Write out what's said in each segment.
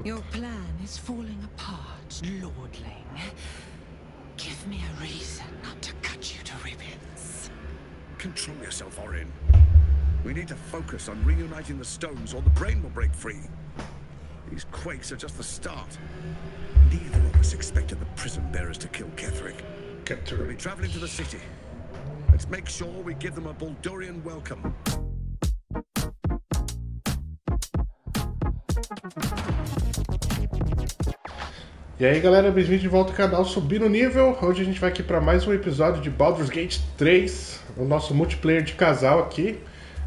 Your plan is falling apart, lordling. Give me a reason not to cut you to ribbons. Control yourself, Orin. We need to focus on reuniting the stones or the brain will break free. These quakes are just the start. Neither of us expected the prison bearers to kill Ketheric. We'll be traveling to the city. Let's make sure we give them a Baldur'S welcome. E aí galera, bem-vindos de volta ao canal Subindo o Nível. Hoje a gente vai aqui para mais um episódio de Baldur's Gate 3, o nosso multiplayer de casal aqui.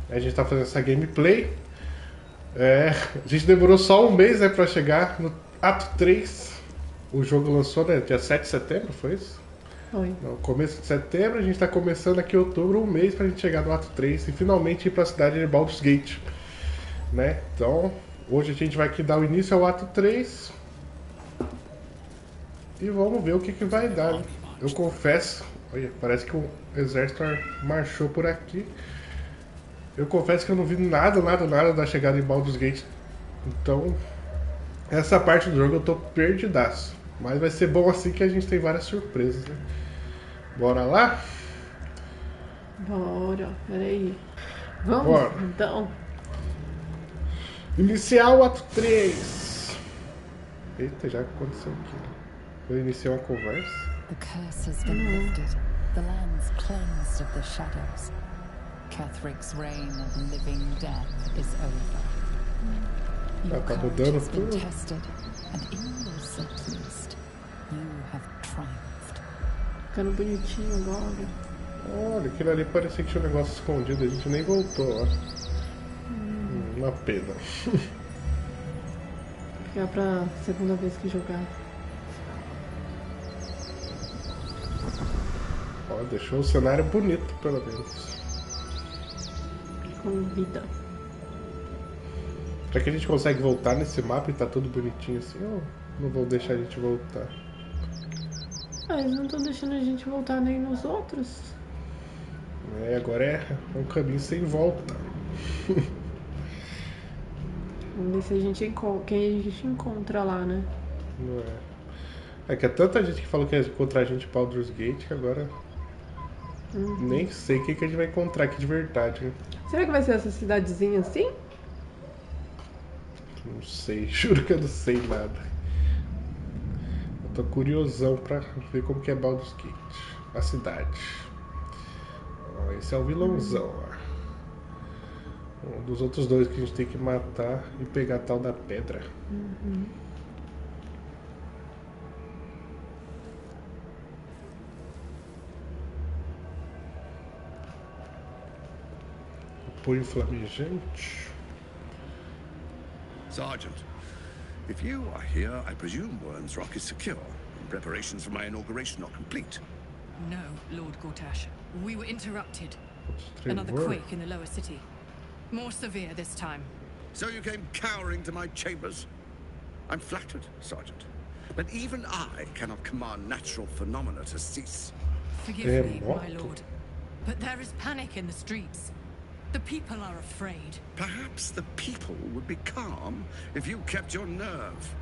A gente tá fazendo essa gameplay. A gente demorou só um mês, né, para chegar no ato 3. O jogo lançou, né, dia 7 de setembro, foi isso? Foi. No começo de setembro, a gente tá começando aqui em outubro, um mês pra gente chegar no ato 3 e finalmente ir pra cidade de Baldur's Gate, né? Então, hoje a gente vai aqui dar o início ao ato 3 e vamos ver o que vai dar, né? Eu confesso, olha, parece que o exército marchou por aqui. Eu confesso que eu não vi nada da chegada em Baldur's Gate. Então, essa parte do jogo eu tô perdidaço. Mas vai ser bom assim que a gente tem várias surpresas, né? Bora lá? Bora, peraí. Vamos, Bora. Então. Iniciar o ato 3. Eita, já aconteceu aqui. Vou iniciar uma conversa. The curse has been lifted. The land's cleansed of the shadows. Ketheric's reign of living death is over. Your Tá courage mudando has been tudo. tested, and in this at least, you have triumphed. Ficando bonitinho agora. Olha, aquilo ali parecia que tinha um negócio escondido, a gente nem voltou, ó. Uma pena. Ficar pra segunda vez que jogar. Ó, deixou o cenário bonito, pelo menos. Com vida. Será que a gente consegue voltar nesse mapa e tá tudo bonitinho assim, ou não vão deixar a gente voltar? Ah, eles não estão deixando a gente voltar nem nos outros. Agora é um caminho sem volta. Vamos ver se a gente quem a gente encontra lá, né? Não é. É que é tanta gente que falou que ia encontrar a gente em Baldur's Gate que agora nem sei o que a gente vai encontrar aqui de verdade, né? Será que vai ser essa cidadezinha assim? Não sei, juro que eu não sei nada. Eu tô curiosão pra ver como que é Baldur's Gate, a cidade. Ó, esse é o vilãozão, ó. Um dos outros dois que a gente tem que matar e pegar a tal da pedra. Apoio flamejante. Sergeant, if you are here, I presume Worm's Rock is secure, and preparations for my inauguration are complete. No, Lord Gortash. We were interrupted. Trevor. Another quake in the lower city. More severe this time. So you came cowering to my chambers? I'm flattered, Sergeant. But even I cannot command natural phenomena to cease. Forgive me, my lord. But there is panic in the streets. The people are afraid. Perhaps the people would be calm if you kept your nerve.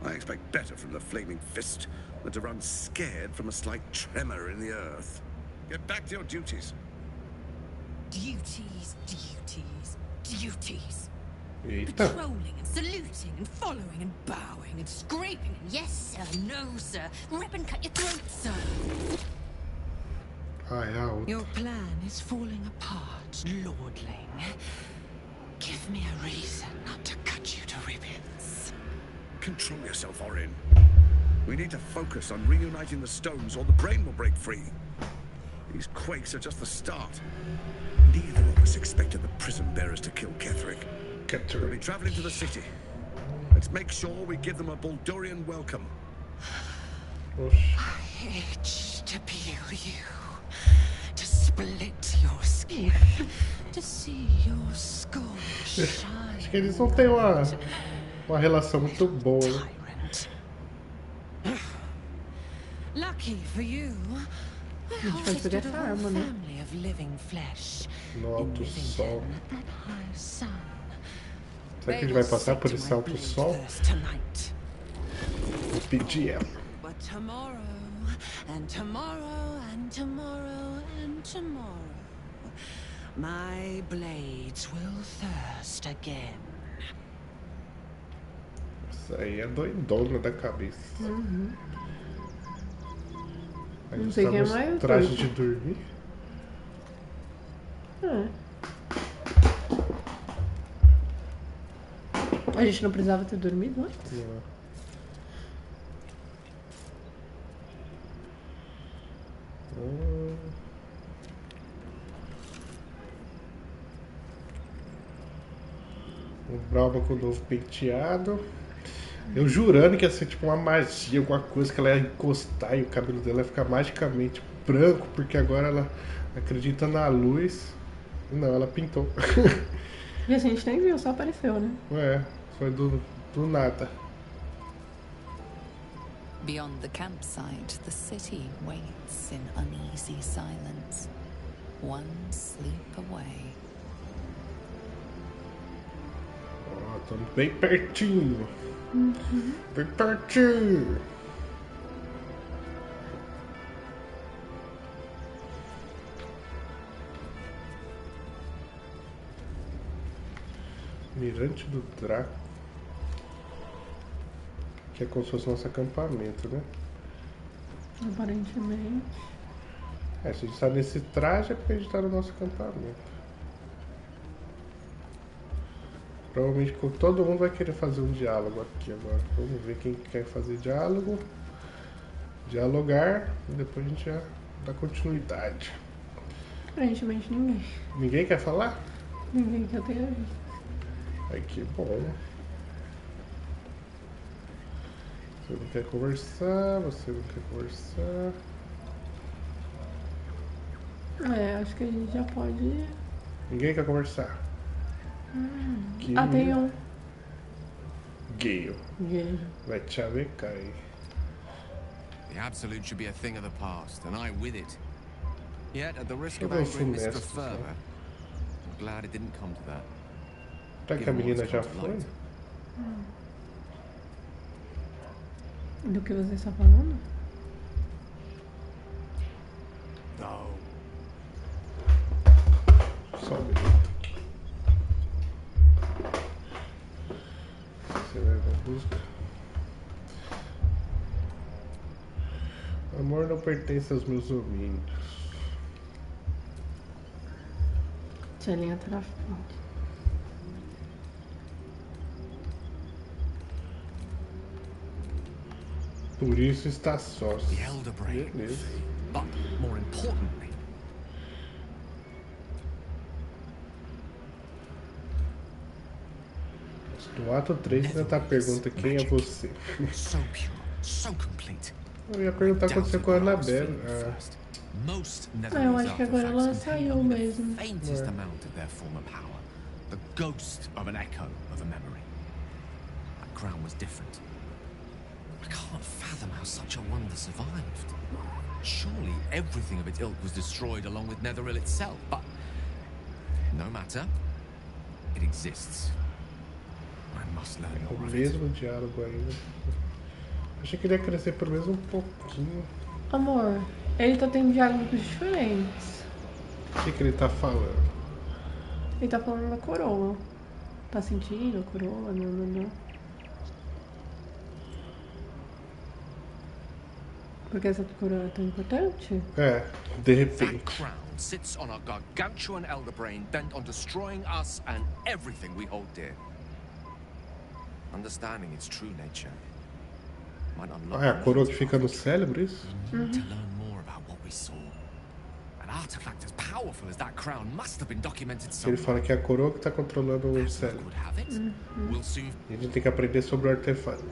I expect better from the Flaming Fist than to run scared from a slight tremor in the earth. Get back to your duties. Duties, duties, duties. Eita. Patrolling and saluting and following and bowing and scraping and yes sir, no sir, ribbon cut your throat sir. Ai, au. Your plan is falling apart, lordling. Give me a reason not to cut you to ribbons. Control yourself, Orin. We need to focus on reuniting the stones or the brain will break free. These quakes are just the start. Neither of us expected the prison bearers to kill Ketheric. We'll be traveling to the city. Let's make sure we give them a Baldur'S welcome. I itch to peel you, to split your skin, to see your skull shine. Acho que eles não têm uma relação muito boa, né? Tyrant. Lucky for you, I gente vai harvested pegar a essa whole arma, né? family of living flesh No alto in living sol. heaven at that high sun. Será que a gente vai passar por esse alto sol? Vou pedir ela. But tomorrow, and tomorrow, and tomorrow, and tomorrow, my blades will thirst again. Isso aí é doidona da cabeça. A Não gente sei tá quem é nos mais trajes doido. de dormir. A gente não precisava ter dormido antes? Não. Um Brahma com o novo penteado. Eu jurando que ia ser tipo uma magia, alguma coisa que ela ia encostar e o cabelo dela ia ficar magicamente branco, porque agora ela acredita na luz. Não, ela pintou. E a gente nem viu, só apareceu, né? Foi do nada. Beyond the campsite, the city waits in uneasy silence, one sleep away. Ó, estamos bem pertinho. Bem pertinho. Mirante do Draco. Que é como se fosse nosso acampamento, né? Aparentemente. Se a gente tá nesse traje é porque a gente tá no nosso acampamento. Provavelmente todo mundo vai querer fazer um diálogo aqui agora. Vamos ver quem quer fazer diálogo. Dialogar. E depois a gente já dá continuidade. Aparentemente ninguém. Ninguém quer falar? Ninguém que eu tenha visto. Ai, que bom. Você não quer conversar, você não quer conversar. Acho que a gente já pode. Ninguém quer conversar. Tem um. Gale. Gale. Vai te chavecar aí. The Absolute should be a thing of the past, and I with it. Yet, at the risk of Eu angering funestos, Mr. Further, I'm glad it didn't come to that. Será que a menina já foi? Do que você está falando? No. Só um minuto aqui. Você vai na busca. Amor não pertence aos meus domínios. Tinha linha até na frente. Por isso está só. The Elder Brain. Beleza. But, more importantly, No ato 3 ainda tá a pergunta: quem é você? so pure, so complete. Eu ia perguntar o que aconteceu com a Annabelle. Most Eu acho que agora ela saiu mesmo. faintest amount of their former power. The ghost of an echo of a memory. That crown was different. I can't fathom how such a wonder survived. Surely everything of its ilk was destroyed along with Netheril itself, but no matter. It exists. I must learn O more of it. mesmo diálogo ainda. Achei que ele ia crescer pelo menos um pouquinho. Amor, ele tá tendo diálogos diferentes. O que ele tá falando? Ele tá falando da coroa. Tá sentindo a coroa? Não. Porque essa coroa é tão importante? De That repente. crown sits on a gargantuan elder brain bent on destroying us and everything we hold dear. Understanding its true nature might unlock É a coroa que fica no cérebro, isso? to learn more about what we saw. An artifact as powerful as that crown must have been documented Ele somewhere. fala que é a coroa que tá controlando o As luck cérebro. would have it, we'll soon E a gente tem que aprender sobre o artefato.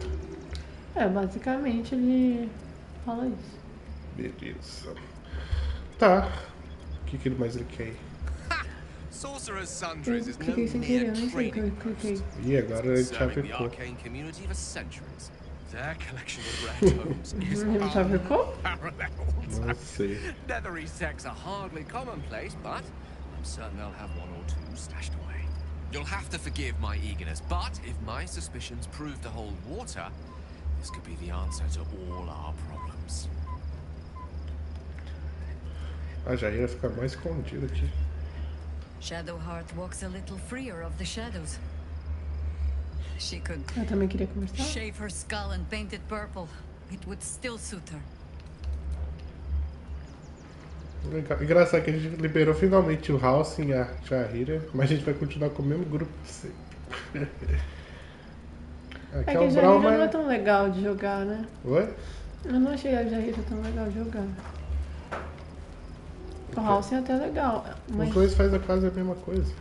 Basicamente ele fala isso. Beleza. Tá. O que mais ele quer aí? Sorcerer's Sundries is no Cliquei sem mere querer, eu nem sei que eu trading cliquei. post. Ih, agora ele Serving the chavecou. arcane community for centuries. Their collection of rare tomes is Ele chavecou? unparalleled. Não sei. Nethery sects are hardly commonplace, but I'm certain they'll have one or two stashed away. You'll have to forgive my eagerness, but if my suspicions prove to hold water, this could be the answer to all our problems. A Jaira fica mais escondida aqui. Shadowheart walks a little freer of the shadows. She could Eu também queria conversar. shave her skull and paint it purple. It would still suit her. Legal. Engraçado que a gente liberou finalmente o House e a Jaira, mas a gente vai continuar com o mesmo grupo sempre. Aqui É que a Jaira não é tão legal de jogar, né? Oi? Eu não achei a Jaira tão legal de jogar. O House é até legal, mas... Os dois fazem quase a mesma coisa.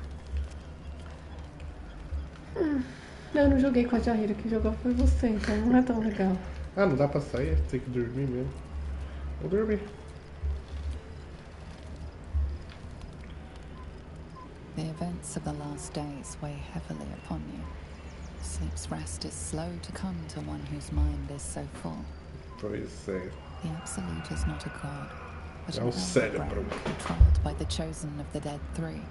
Eu não joguei com a Jaira, que jogou foi você, então não é tão legal. Ah, não dá pra sair? Tem que dormir mesmo. Vou dormir. The events of the last days weigh heavily upon you. Sleep's rest is slow to come to one whose mind is so full. Pois é. The Absolute is not a god, but É an cérebro. brain controlled by the chosen of the Dead Three.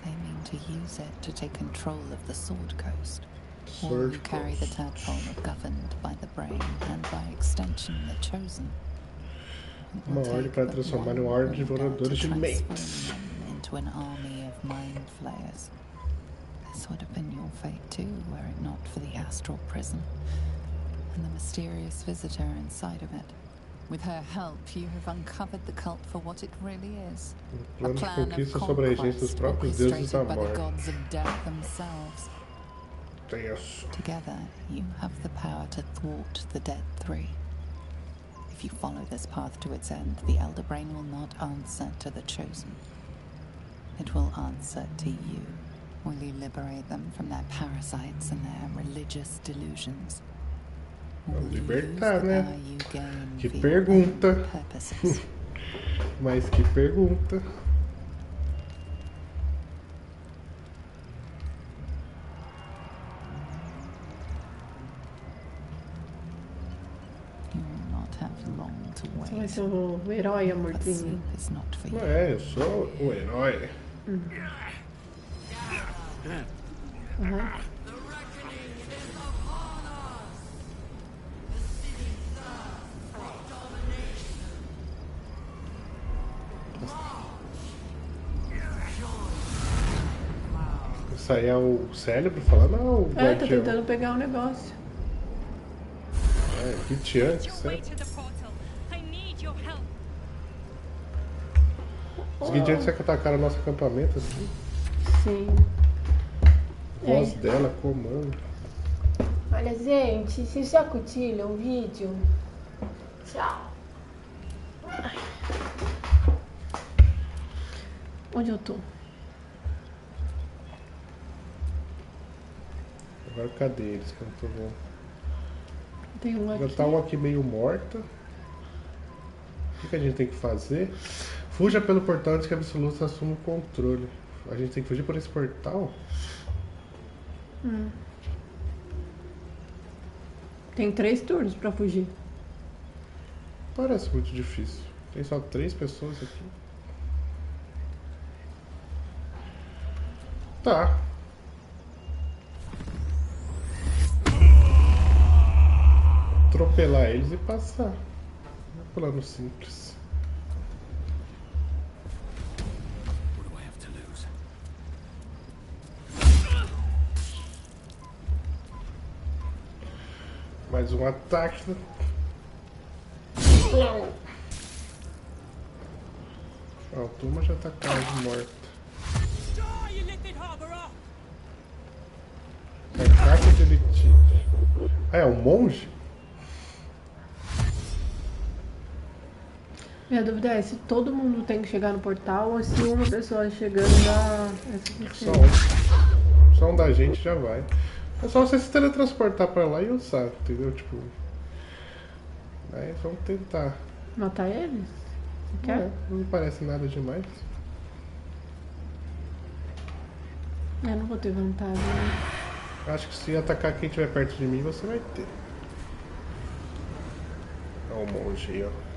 They mean to use it to take control of the Sword Coast. Or you carry the tadpole governed by the brain and by extension the chosen. Uma ordem para transformar em uma ordem de devoradores de mentes. Into an army of mind flayers. This would have been your fate too, were it not for the astral prison and the mysterious visitor inside of it. With her help, you have uncovered the cult for what it really is. A plan of conquest orchestrated by the gods of death themselves. Together, you have the power to thwart the Dead Three. If you follow this path to its end, the Elder Brain will not answer to the Chosen. It will answer to you. Will you liberate them from their parasites and their religious delusions? Libertar, né? Que pergunta. Mas que pergunta. Você vai ser o herói, amorzinho. Não é, eu sou o herói. Isso aí é o cérebro falando, não, o tá tentando pegar um negócio. É, Vitiante, certo? Os guidianos que atacaram nosso acampamento, assim. Sim. Voz dela, comando. Olha, gente, vocês já curtiram o vídeo? Tchau. Ai. Onde eu tô? Agora cadê eles que eu não tô vendo? Tem um aqui. Já tá um aqui meio morta. O que a gente tem que fazer? Fuja pelo portal antes que a Absoluta assuma o controle. A gente tem que fugir por esse portal? Tem 3 turnos pra fugir. Parece muito difícil. Tem só 3 pessoas aqui. Tá. Atropelar eles e passar. Plano simples. Mais um ataque. A turma já tá quase morta. Ataque de elite. Ah, é um monge? Minha dúvida é se todo mundo tem que chegar no portal ou se uma pessoa chegando já é suficiente. Só um da gente já vai. É só você se teletransportar pra lá e usar, entendeu? Tipo. Aí vamos tentar. Matar eles? Você quer? Não parece nada demais. Eu não vou ter vantagem, né? Acho que se atacar quem estiver perto de mim, você vai ter. Olha o monge aí, ó.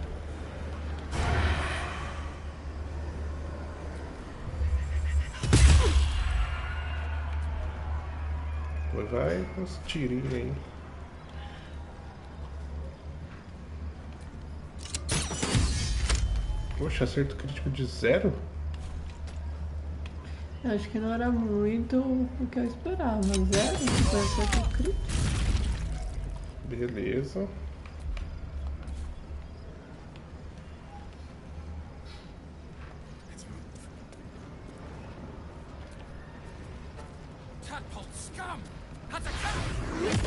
Depois vai uns tirinhos aí. Poxa, acerto crítico de 0? Acho que não era muito o que eu esperava. 0? Foi acerto crítico. Beleza.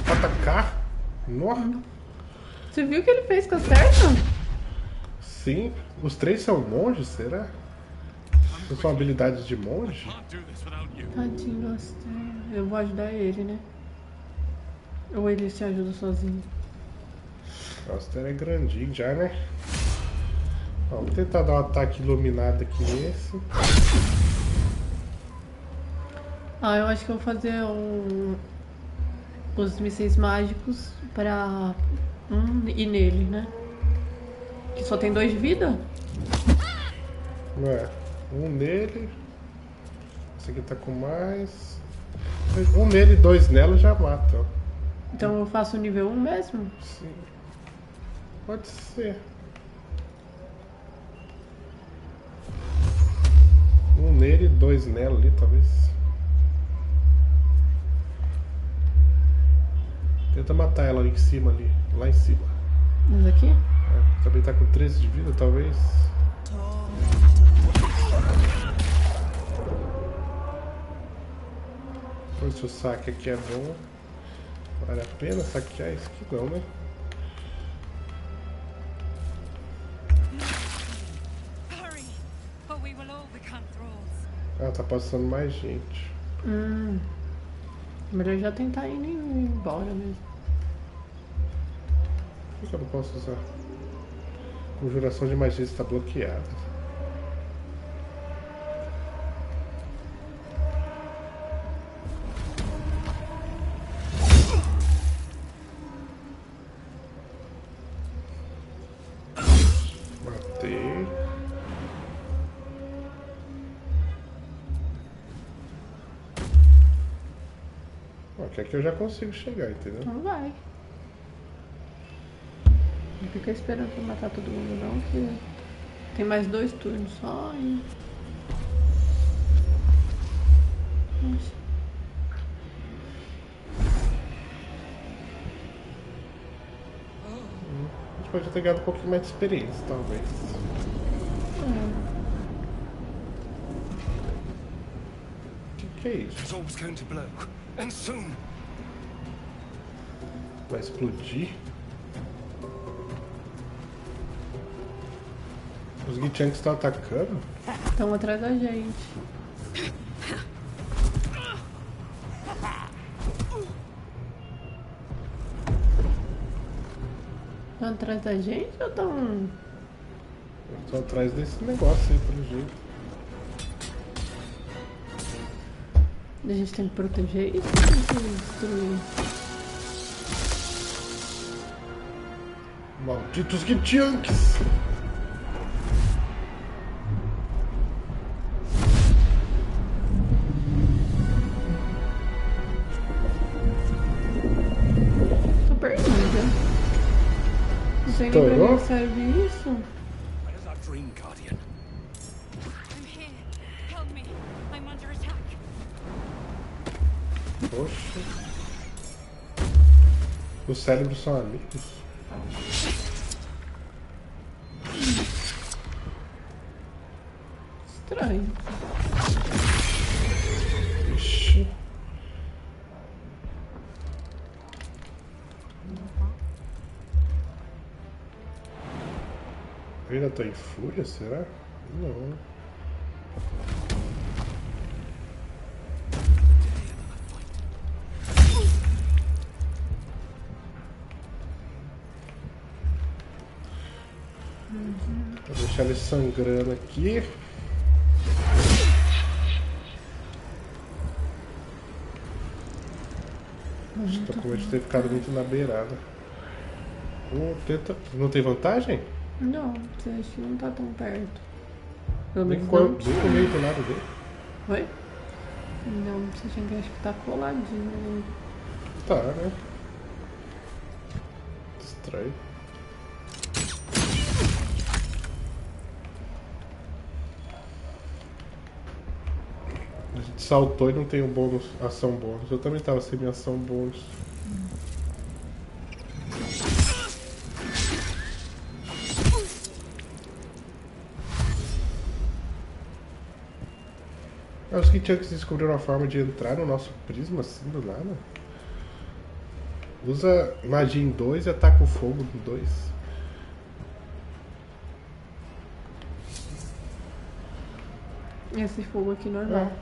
Atacar? Nossa. Você viu o que ele fez com a certa? Sim. Os 3 são monges, será? Essas são habilidades de monge? Tadinho, nossa. Eu vou ajudar ele, né? Ou ele se ajuda sozinho? Nossa, é grandinho já, né? Ó, vou tentar dar um ataque iluminado aqui nesse. Ah, eu acho que eu vou fazer os mísseis mágicos pra ir nele, né? Que só tem 2 de vida? Não é? Um nele. Esse aqui tá com mais. Um nele e 2 nela já mata, ó. Então eu faço o nível 1 mesmo? Sim. Pode ser. Um nele e 2 nela ali, talvez. Tenta matar ela ali em cima ali. Lá em cima. Esse aqui? É, também tá com 13 de vida, talvez. Depois se o saque aqui é bom. Vale a pena saquear isso aqui não, né? Ah, tá passando mais gente. Melhor já tentar ir embora mesmo. Por que eu não posso usar? Conjuração de magia está bloqueada. Matei. Aqui é que eu já consigo chegar, entendeu? Então vai. Não fica esperando pra matar todo mundo não, que tem mais 2 turnos só e... Nossa. A gente pode ter ganhado um pouquinho mais de experiência, talvez. O que é isso? It's always going to blow. And soon. Vai explodir? Os Gichanks estão atacando? Estão atrás da gente. Estão atrás da gente ou estão... Estão atrás desse negócio aí, pelo jeito. A gente tem que proteger isso ou tem que destruir? Malditos Gichanks! Tô perdida. Não sei nem pra que serve isso. Where's our dream guardian? I'm here. Help me. I'm under attack. Poxa. Os cérebros são amigos. Estranho. Ixi. Eu ainda tô em fúria, será? Não. Vou deixar ele sangrando aqui. Estou com medo de ter ficado muito na beirada. Tenta... Não tem vantagem? Não, você acha que não tá tão perto. Pelo Nem menos com não. o meio do lado dele. Oi? Não, você tinha que acho que tá coladinho. Tá, né? Estranho. A gente saltou e não tem um bônus, ação bônus. Eu também tava sem minha ação bônus. Acho que tinha que descobrir uma forma de entrar no nosso prisma assim do nada. Usa magia em 2 e ataca o fogo em 2. Esse fogo aqui normal.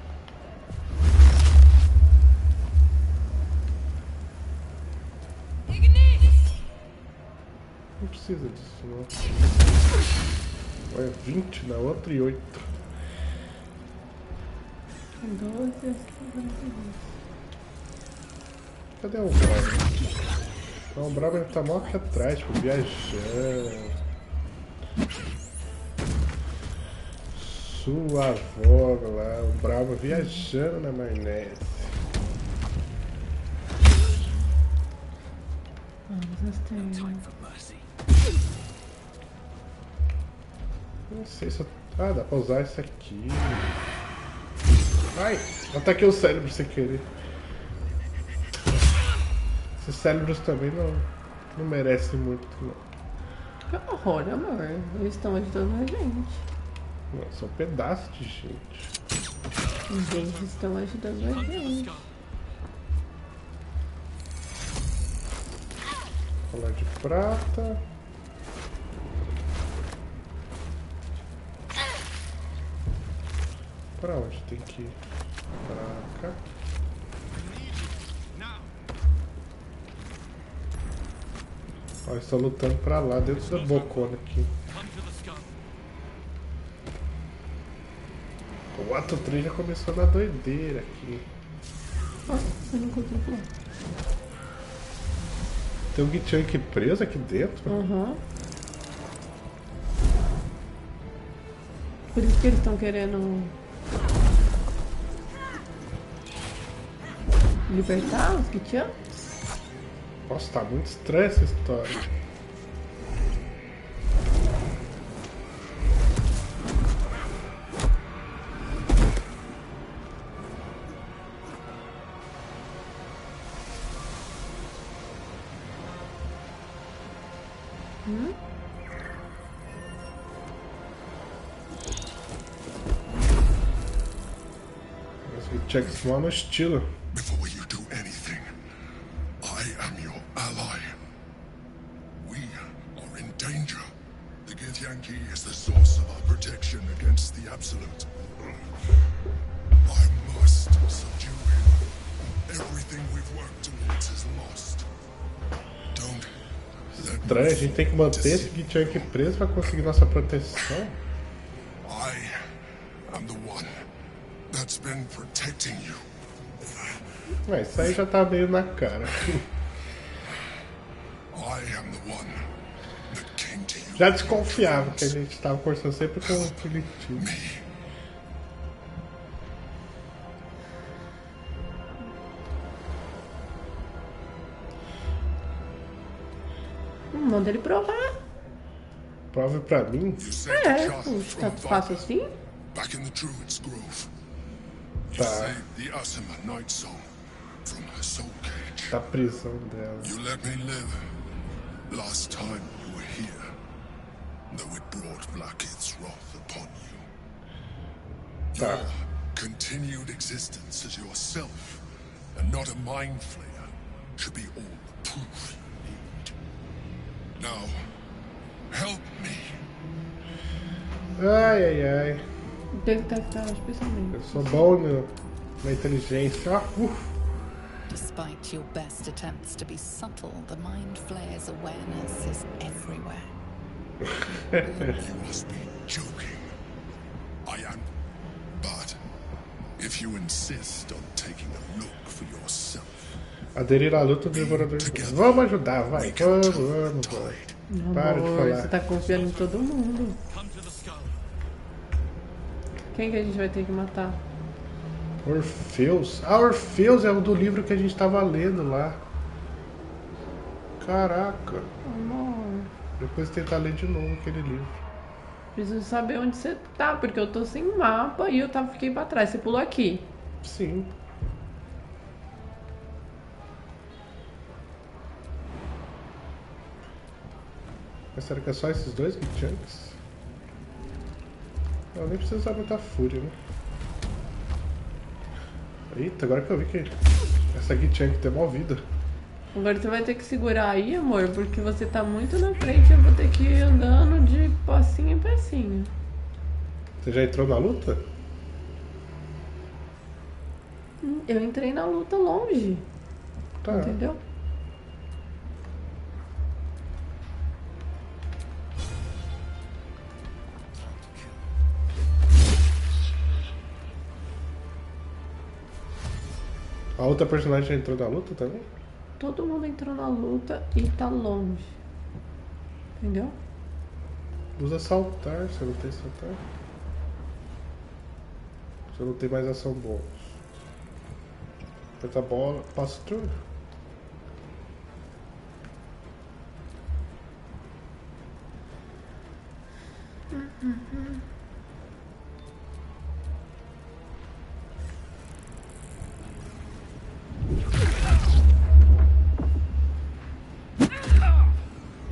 Não precisa disso, não. Olha, 20 na outra e 8. 12, Cadê o Bravo? Não, o Bravo ele tá mó aqui atrás, tipo, viajando. Sua avó lá, o Bravo viajando na maionese. Não sei se eu... Ah, dá pra usar isso aqui. Ai, ataquei o cérebro sem querer. Esses cérebros também não merecem muito, não. Que horror, amor. Eles estão ajudando a gente. Não, são pedaços de gente. Eles estão ajudando a gente. Colar de prata. Pra onde tem que ir? Pra cá. Ó, eles estão lutando pra lá, dentro da bocona aqui. O ato 3 já começou na doideira aqui. Nossa, eu não consegui pular. Tem um Gichank preso aqui dentro? Uhum. Por isso que eles estão querendo libertar os Gichanks? Nossa, tá muito estranha essa história. Os Gichanks vão no estilo. Before you do anything, I am your ally. We are in danger. The Githyanki is the source of our protection against the Absolute. I must subdue him. Everything we've worked towards is lost. Don't let Estranho, a gente tem que manter esse Gichank preso pra conseguir nossa proteção. I am the one that's been protecting you. Ué, isso aí já tá meio na cara. I am the one that came to you. Já desconfiava que a gente tava conversando sempre com o Felitinho. Manda ele provar. Prove pra mim. You saved a child Tá from fácil assim? back in the Druid's Grove. You Tá. saved the Asima Night Soul from her soul cage. Da prisão dela. You let me live last time you were here, though it brought Blackhead's wrath upon you. Tá. Your continued existence as yourself, and not a mind flayer, should be all the proof you need. Now, help me. Ai, ai, ai. Tem que testar especialmente. Eu sou bom na inteligência. Despite your best attempts to be subtle, the Mind Flayer's awareness is everywhere. You must be joking. I am. But if you insist on taking a look for yourself, Aderir à luta do devorador. Vamos ajudar, vai. Vamos. Para de Amor, falar. você tá confiando em todo mundo. Quem que a gente vai ter que matar? Orfeus. Ah, Orfeus é o do livro que a gente tava lendo lá. Caraca. Amor. Depois tentar ler de novo aquele livro. Preciso saber onde você tá, porque eu tô sem mapa e fiquei pra trás. Você pulou aqui. Sim. Mas será que é só esses dois Chunks? Não, nem precisa usar muita fúria, né? Eita, agora que eu vi que essa Chunk tem mó vida. Agora você vai ter que segurar aí, amor, porque você tá muito na frente e eu vou ter que ir andando de passinho em passinho. Você já entrou na luta? Eu entrei na luta longe. Tá. Entendeu? A outra personagem já entrou na luta também? Todo mundo entrou na luta e tá longe. Entendeu? Usa saltar, você não tem saltar. Você não tem mais ação bônus. Aperta a bola, passa o turno.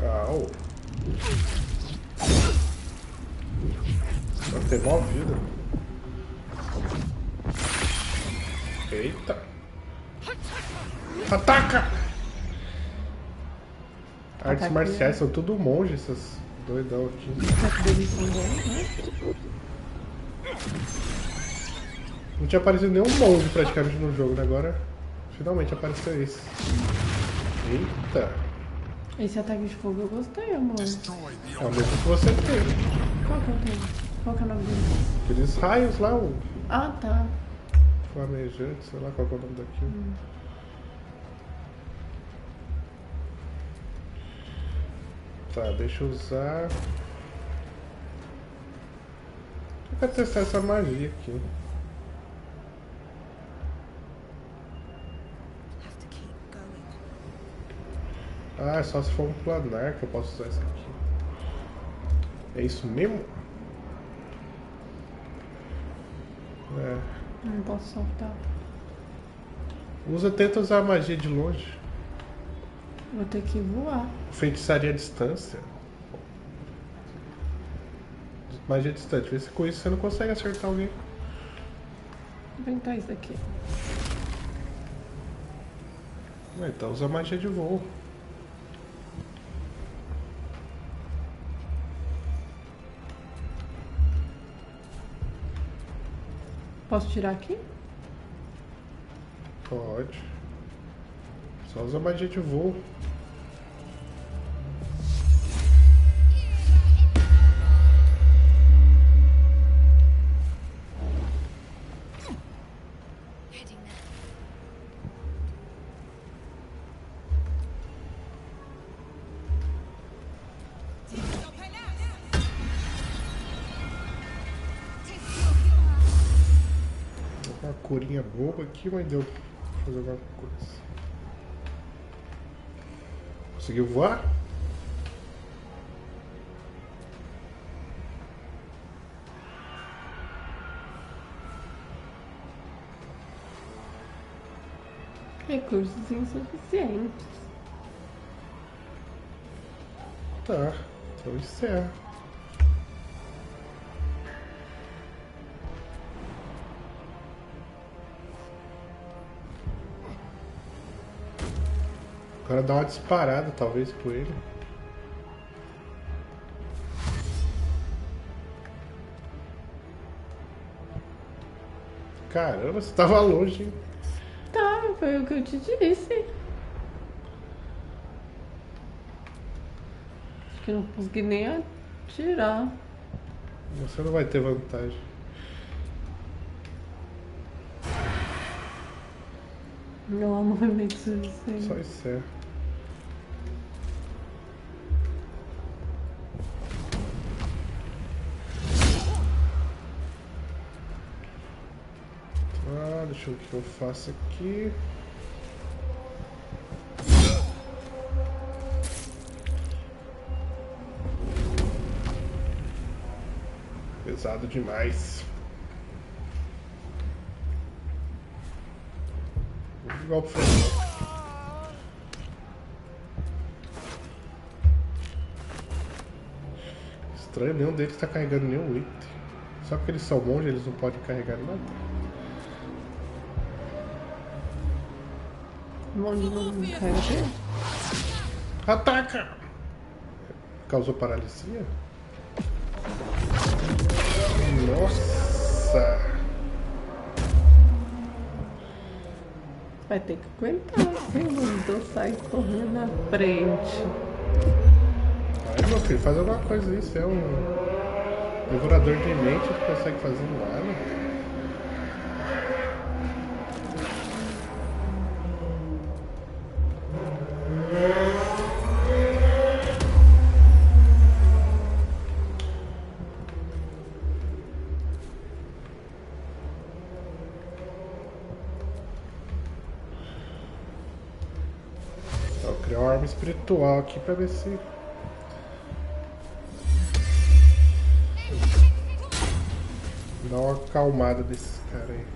Au. Ela tem mó vida. Eita. Ataca! Artes marciais são tudo monge, essas doidão aqui. Não tinha aparecido nenhum monge praticamente no jogo, né? Agora finalmente apareceu esse. Eita! Esse ataque de fogo eu gostei, amor. É o mesmo que você tem. Qual que eu tenho? Qual que é o nome dele? Aqueles raios lá, o Ah, tá. flamejante, sei lá qual que é o nome daquilo. Tá, deixa eu usar. Eu quero testar essa magia aqui. Ah, é só se for um planar que eu posso usar isso aqui. É isso mesmo? É. Não posso soltar. Tenta usar a magia de longe. Vou ter que voar. Feitiçaria à distância. Magia distante. Vê se com isso você não consegue acertar alguém. Vou tentar isso daqui. Então usa magia de voo. Posso tirar aqui? Pode. Só usa magia de voo. Uma curinha boba aqui, mas deu pra fazer alguma coisa. Conseguiu voar? Recursos insuficientes. Tá, então encerra. Agora dá uma disparada, talvez, com ele. Caramba, você tava longe, hein? Tá, foi o que eu te disse. Acho que eu não consegui nem atirar. Você não vai ter vantagem. Meu amor é meio suficiente. Só encerra. Ah, deixa eu ver o que eu faço aqui. pesado demais. Igual pro final. Estranho, nenhum deles tá carregando nenhum item. Só porque eles são monges, eles não podem carregar nada. Monge não carrega bem? Ataca! Causou paralisia? Nossa! Vai ter que aguentar, assim, mandou sair correndo na frente. Ai, meu filho, faz alguma coisa aí. Você é um devorador de mente que consegue fazer nada. Vou criar uma arma espiritual aqui pra ver se. Dá uma acalmada desses caras aí.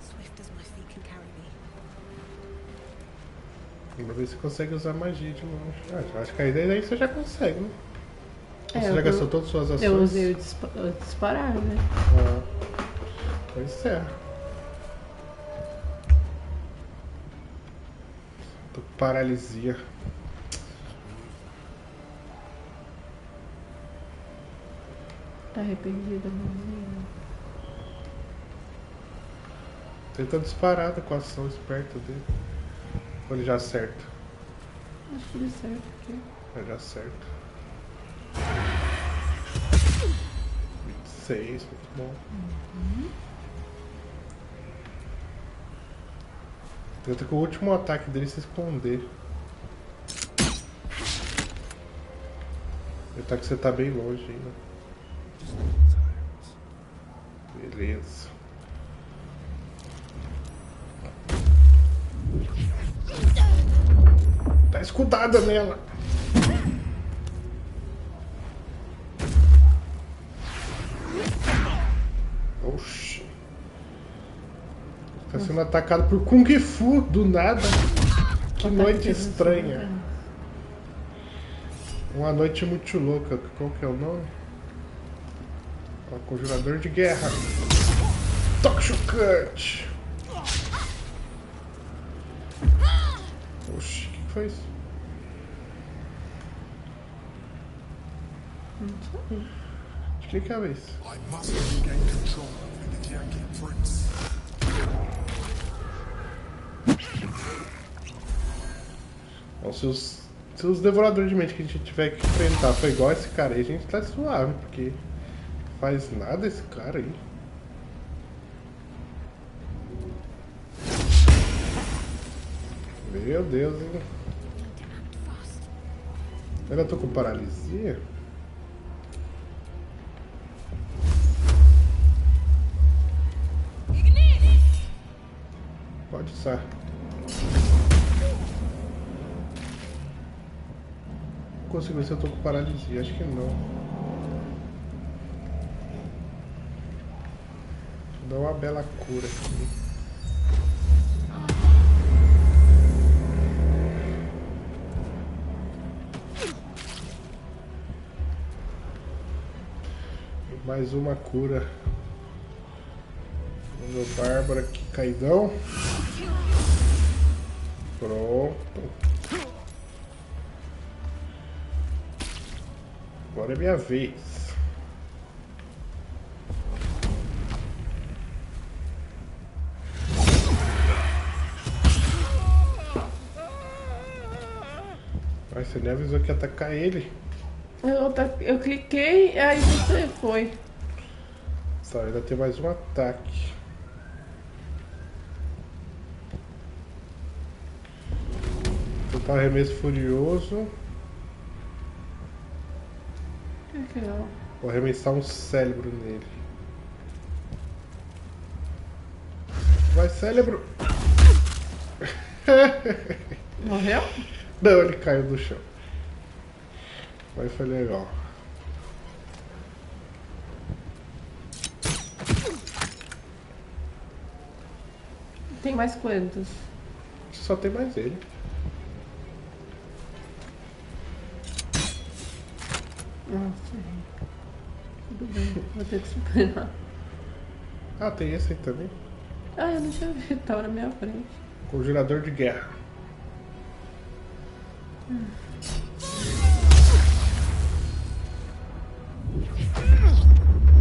Swift as my feet can carry me. Vamos ver se consegue usar magia de novo. Acho que a ideia aí você já consegue, né? É, Você já gastou todas as suas ações? Eu usei o disparar, né? Ah, pois é. Tô com paralisia. Tá arrependida, menina. Tenta disparar com a ação esperta dele. Ou ele já acerta? Acho que deu certo aqui. Ele já acerta. 26, muito bom. Tenta com o último ataque dele se esconder. O ataque você tá bem longe ainda. Beleza. Tá escudada nela. Oxi. Tá sendo atacado por Kung Fu do nada. Que noite estranha. Uma noite muito louca. Qual que é o nome? Ó, Conjurador de Guerra. Toque chocante. Oxi, o que foi isso? Não sei. De que é a vez? I must regain control of the Yankee Prince. Bom, se os devoradores de mente que a gente tiver que enfrentar foi igual esse cara aí, a gente tá suave, porque faz nada esse cara aí. Meu Deus, hein? Eu ainda tô com paralisia? Pode usar. Não consigo ver se eu tô com paralisia, acho que não. Dá uma bela cura aqui. Mais uma cura. O meu Bárbaro aqui, caidão. Pronto. Agora é minha vez. Mas você nem avisou que ia atacar ele. Eu cliquei, aí você foi. Tá, ainda tem mais um ataque. Tentar arremesso furioso. Que não. Vou arremessar um cérebro nele. Vai, cérebro! Morreu? Não, ele caiu do chão. Mas foi legal. Tem mais quantos? Só tem mais ele. Nossa, tudo bem, vou ter que superar. Ah, tem esse aí também. Ah, eu não tinha visto, tava na minha frente. Conjurador de guerra.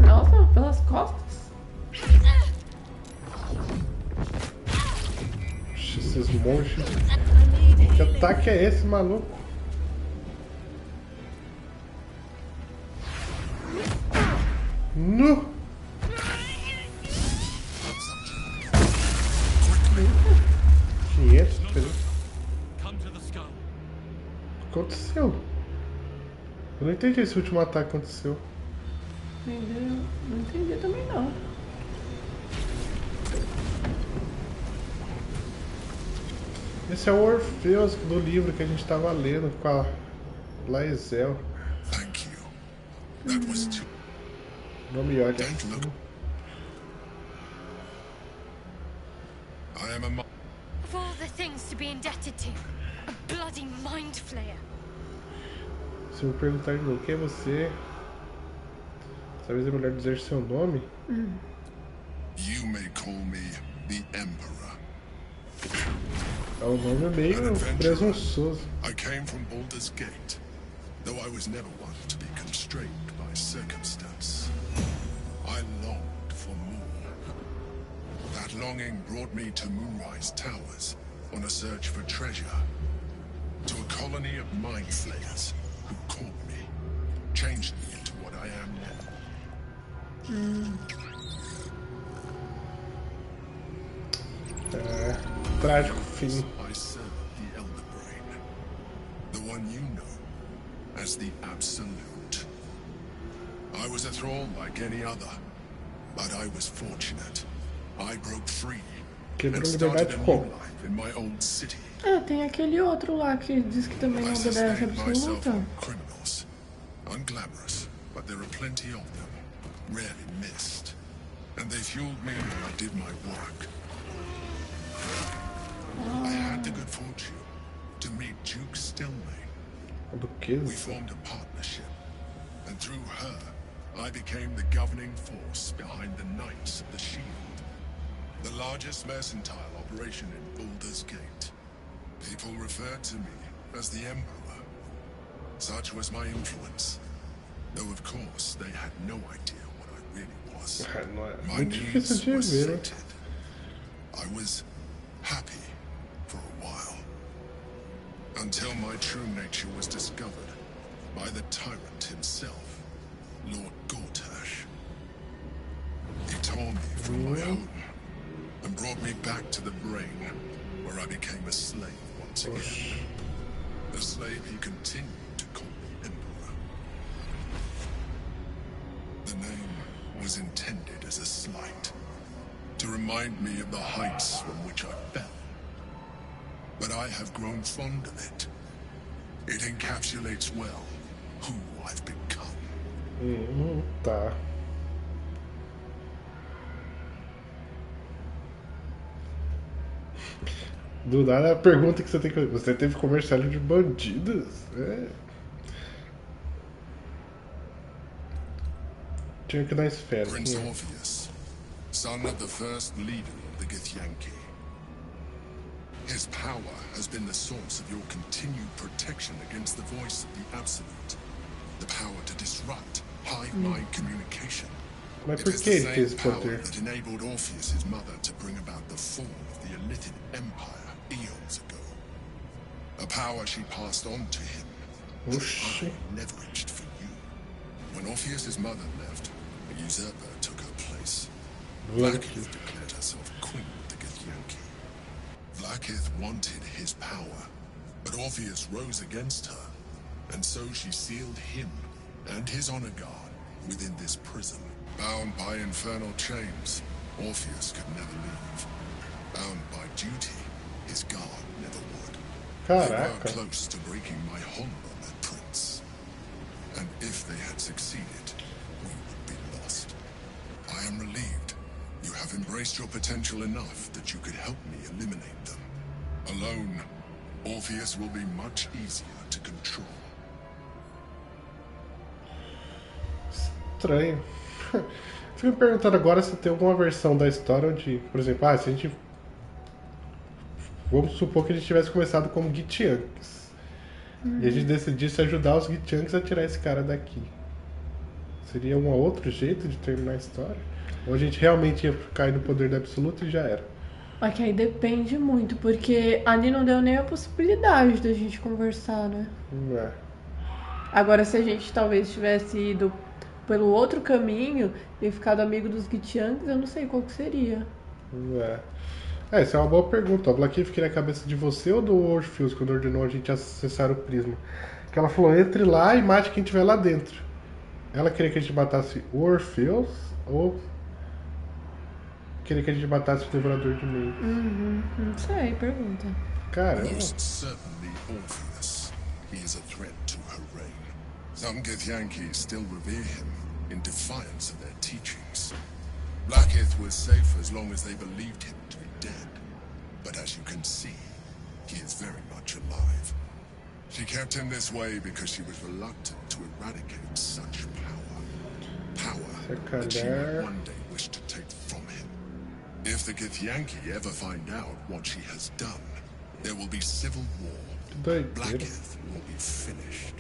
Nossa, pelas costas. Esses monstros. Que ataque é esse, maluco? Nu! 500, peraí. O que aconteceu? Eu não entendi esse último ataque que aconteceu. Entendeu? Não entendi também não. Esse é o Orfeus do livro que a gente tava lendo com a Laezel. Thank you. That was too... Não me olha Don't assim. look. I am a... Of all the things to be indebted to, a bloody mind flayer. Se eu perguntar de novo, quem é você? Talvez é melhor dizer seu nome? You may call me the Emperor. É um nome meio presunçoso. I came from Baldur'S Gate, though I was never one to be constrained by circumstance. I longed for more. That longing brought me to Moonrise Towers on a search for treasure. To a colony of mind flayers who caught me, changed me into what I am now. Trágico fim. I served the Elder Brain, the one you know as the Absolute. I was a thrall like any other, but I was fortunate. I broke free Quebrou and a started liberdade a new como? life in my old city. É, tem aquele outro lá que diz que também não I obedece sustained myself absoluta. on criminals, unglamorous, but there are plenty of them, rarely missed, and they fueled me when I did my work. I had the good fortune to meet Duke Stelmane. We Duquesa. formed a partnership, and through her, I became the governing force behind the Knights of the Shield, the largest mercantile operation in Baldur'S Gate. People referred to me as the Emperor. Such was my influence, though of course they had no idea what I really was. Não é My muito difícil needs de were ver, né? sated. I was happy for a while, until my true nature was discovered by the tyrant himself, Lord Gortash. He tore me from my home and brought me back to the Brain, where I became a slave once again. A slave he continued to call me Emperor. The name was intended as a slight, to remind me of the heights from which I fell. But I have grown fond of it. It encapsulates well who I've become. Tá. Do nada a pergunta que você tem que fazer. Você teve comercial de bandidos? É. Tinha que ir na esfera. Prince Orpheus, son of the first leader of the Githyanki. His power has been the source of your continued protection against the voice of the Absolute. The power to disrupt hive mind communication. Mas It por is que the ele tem same esse power poder? that enabled Orpheus' mother to bring about the fall of the Elitid Empire eons ago. A power she passed on to him, that Oxi. I leveraged for you. When Orpheus' mother left, a usurper took her place. Vlaakith declared herself queen of the Githyanki. Vlaakith wanted his power, but Orpheus rose against her, and so she sealed him and his honor guard within this prison. Bound by infernal chains, Orpheus could never leave. Bound by duty, his guard never would. They were Caraca. close to breaking my honor on that prince. And if they had succeeded, we would be lost. I am relieved. You have embraced your potential enough that you could help me eliminate them. Alone, Orpheus will be much easier to control. Estranho. Fico me perguntando agora se tem alguma versão da história onde, por exemplo, se a gente... Vamos supor que a gente tivesse começado como Githyanks. E a gente decidisse ajudar os Githyanks a tirar esse cara daqui. Seria um outro jeito de terminar a história? Ou a gente realmente ia cair no poder do absoluto e já era? É que aí depende muito, porque ali não deu nem a possibilidade da gente conversar, né? É. Agora, se a gente talvez tivesse ido pelo outro caminho e ficado amigo dos Githyanks, eu não sei qual que seria. Essa é uma boa pergunta. A Blackheath queria a cabeça de você ou do Orpheus quando ordenou a gente acessar o prisma? Que ela falou, entre lá e mate quem estiver lá dentro. Ela queria que a gente matasse o Orpheus ou queria que a gente matasse o Devorador de Mentes? Não sei, pergunta. Caramba. Most certainly Orpheus. He is a threat to her reign. Some Githyanki still revere him in defiance of their teachings. Blackheath was safe as long as they believed him to be dead. But as you can see, he is very much alive. She kept him this way because she was reluctant to eradicate such power. Power that she might one day wish to take from him. If the Githyanki ever find out what she has done, there will be civil war. Blackheath will be finished.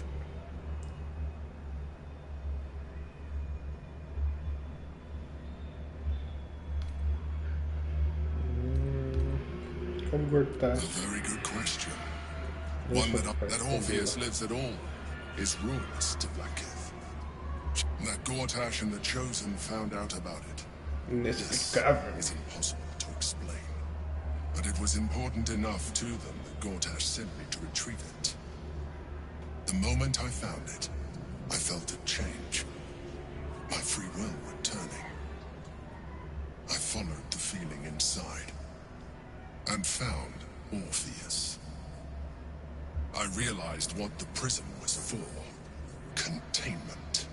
Como cortar? A very good question. One that Orpheus lives at all is ruinous to Blackheath. That Gortash and the Chosen found out about it. This is impossible to explain. But it was important enough to them that Gortash sent me to retrieve it. The moment I found it, I felt a change. My free will returning. I followed the feeling inside. And found Orpheus. I realized what the prison was for. Containment.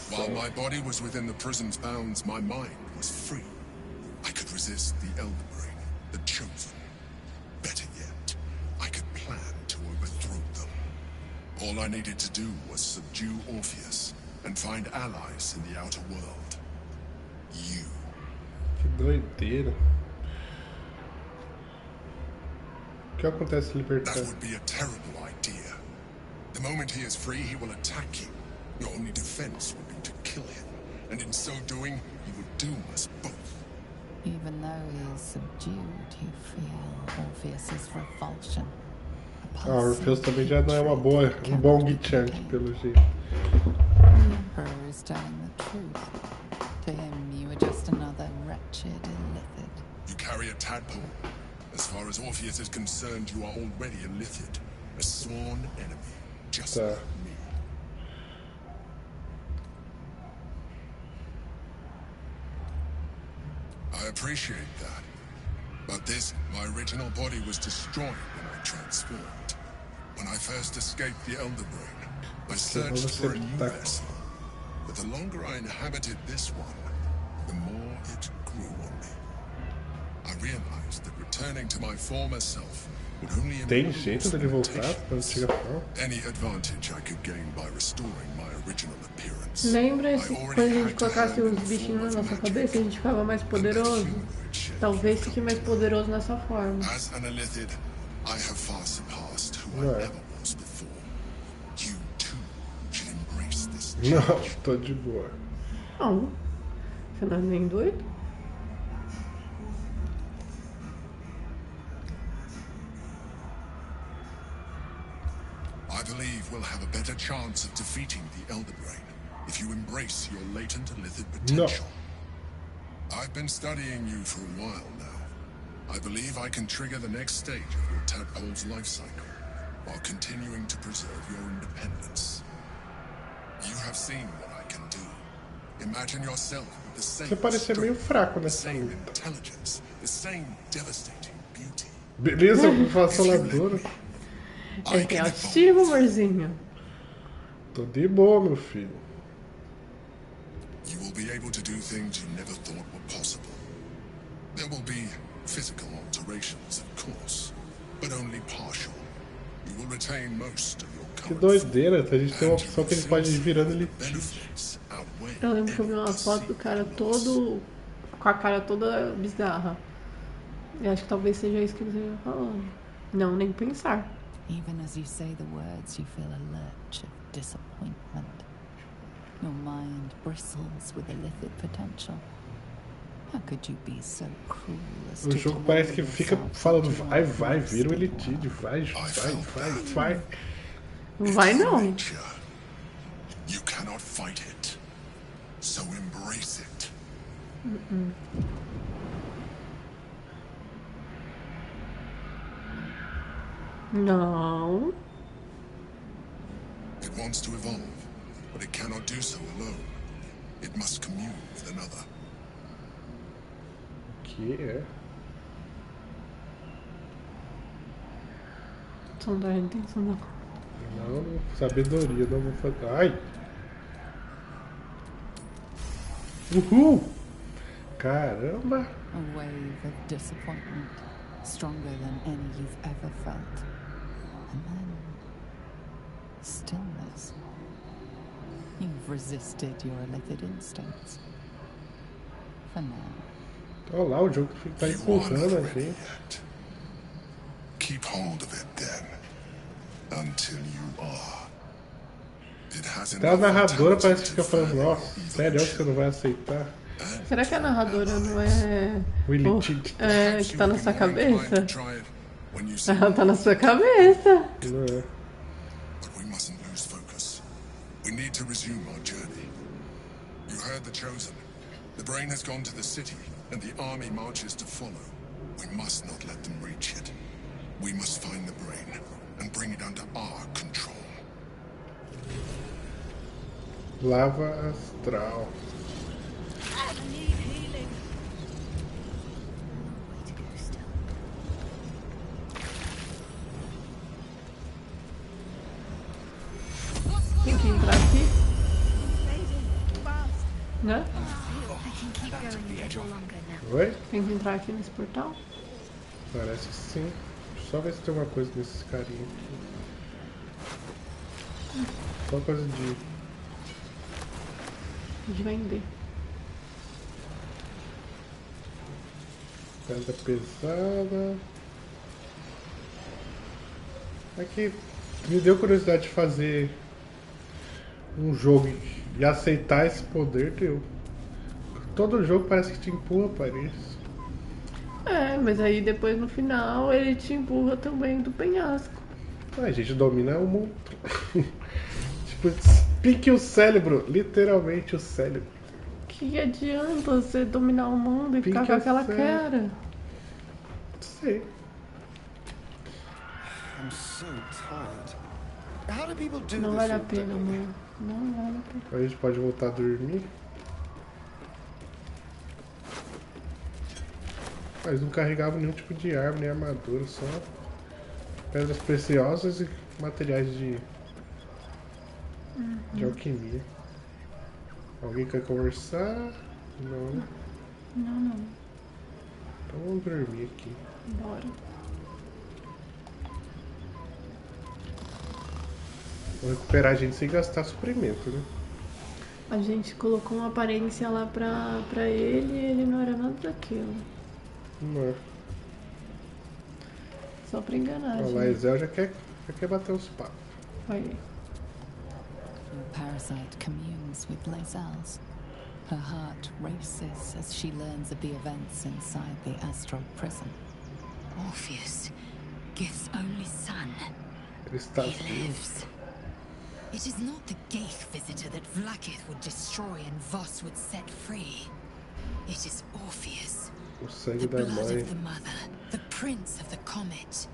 While my body was within the prison's bounds, my mind was free. I could resist the Elder Brain, the Chosen. Better yet, I could plan to overthrow them. All I needed to do was subdue Orpheus and find allies in the outer world. You. Que doideira. O que acontece libertando? That would be a terrible idea. The moment he is free, he will attack you. Your only defense would be to kill him, and in so doing, he would doom us both. Even though he is subdued, you feel Orpheus's revulsion. Orpheus também já não é um bom Githyank, pelo jeito. The Emperor is telling the truth. To him, you are just another wretched illithid. You carry a tadpole. As far as Orpheus is concerned, you are already a Lithid, a sworn enemy, just like me. I appreciate that. But my original body was destroyed when I transformed. When I first escaped the Elder Brain, I searched for a new vessel. But the longer I inhabited this one, the more it grew on me. I realized that returning to my former self would only Tem jeito dele voltar para a antiga forma? Any advantage I could gain by restoring my original appearance. Lembra quando a gente colocasse os bichinhos na nossa cabeça, a gente ficava mais poderoso? Talvez fique mais poderoso nessa forma. As an Illithid, I have far surpassed who I ever was before. You too should embrace this change. Não, tô de boa. Não, você não é nem doido? I believe we'll have a better chance of defeating the Elder Brain if you embrace your latent Illithid potential. No. I've been studying you for a while now. I believe I can trigger the next stage of your tadpole's life cycle while continuing to preserve your independence. You have seen what I can do. Imagine yourself with the same Você parecia meio fraco the nessa same luta. intelligence, the same devastating beauty. Beleza, vassaladora. Ele tem autoestima, amorzinho. Tô de boa, meu filho. You will be able to do things you never thought were possible. There will be physical alterations, of course, but only partial. You will retain most of your Que current doideira, a gente tem uma opção que ele pode ir virando ele. benefits outweigh Eu lembro que eu vi uma foto do cara todo com a cara toda bizarra. Eu acho que talvez seja isso que você está falando. Não, nem pensar. Even as you say the words, you feel a lurch of disappointment. Your mind bristles with illicit potential. How could you be so cruel as O to jogo deny parece que fica yourself falando such vai, wondrous vai, vira o world? Elitide, vai. Não vai não. nature. You cannot fight it. So embrace it. Não. It wants to evolve, but it cannot do so alone. It must commune with another. Que é? Não dá intenção não. Não, sabedoria, não vou fazer. Ai! Uhul! Caramba! A wave of disappointment, stronger than any you've ever felt. And then stillness. You've resisted your illicit instincts. For now. Olha lá, o jogo tá You empurrando aren't a ready gente. yet. Keep hold of it then. Until you are. It has Até a enough narradora vitality parece que to fica falando, further nossa, your sério, evolution. você não vai aceitar? Será que a narradora não é O Elitide. é que tá na sua cabeça? Try it when you see Ela tá na sua cabeça. Não é. But we mustn't lose focus. We need to resume our journey. You heard the Chosen. The brain has gone to the city, and the army marches to follow. We must not let them reach it. We must find the brain and bring it under our control. Lava astral. I need healing. Way to go still. Tem que entrar aqui, Fading fast. né? I can keep going a little longer now. Oi? Tem que entrar aqui nesse portal. Parece que sim. Só ver se tem alguma coisa nesses carinha aqui. Só coisa De vender. pedra pesada. Aqui me deu curiosidade de fazer um jogo e aceitar esse poder deu. Todo jogo parece que te empurra para isso. É, mas aí depois no final ele te empurra também do penhasco. A gente domina o mundo. Tipo, pique o cérebro, literalmente o cérebro. Que adianta você dominar o mundo e ficar Pique com aquela essa- cara? Não sei. I'm so tired. How do people do Não this vale a all day? pena, amor. Não vale a pena. A gente pode voltar a dormir. Mas não carregava nenhum tipo de arma nem armadura, só pedras preciosas e materiais de alquimia. Alguém quer conversar? Não, né? Não. Então vamos dormir aqui. Bora. Vou recuperar a gente sem gastar suprimento, né? A gente colocou uma aparência lá pra ele e ele não era nada daquilo. Não é. Só pra enganar, Ó, gente. lá Ezel já quer bater uns papos. Vai. Your parasite communes with Lae'zel's. Her heart races as she learns of the events inside the astral prison. Orpheus, Gith's only son. Ele está He lives. It is not the Gaith visitor that Vlaakith would destroy and Voss would set free. It is Orpheus, o sangue the da blood mãe. of the mother, the prince of the comet.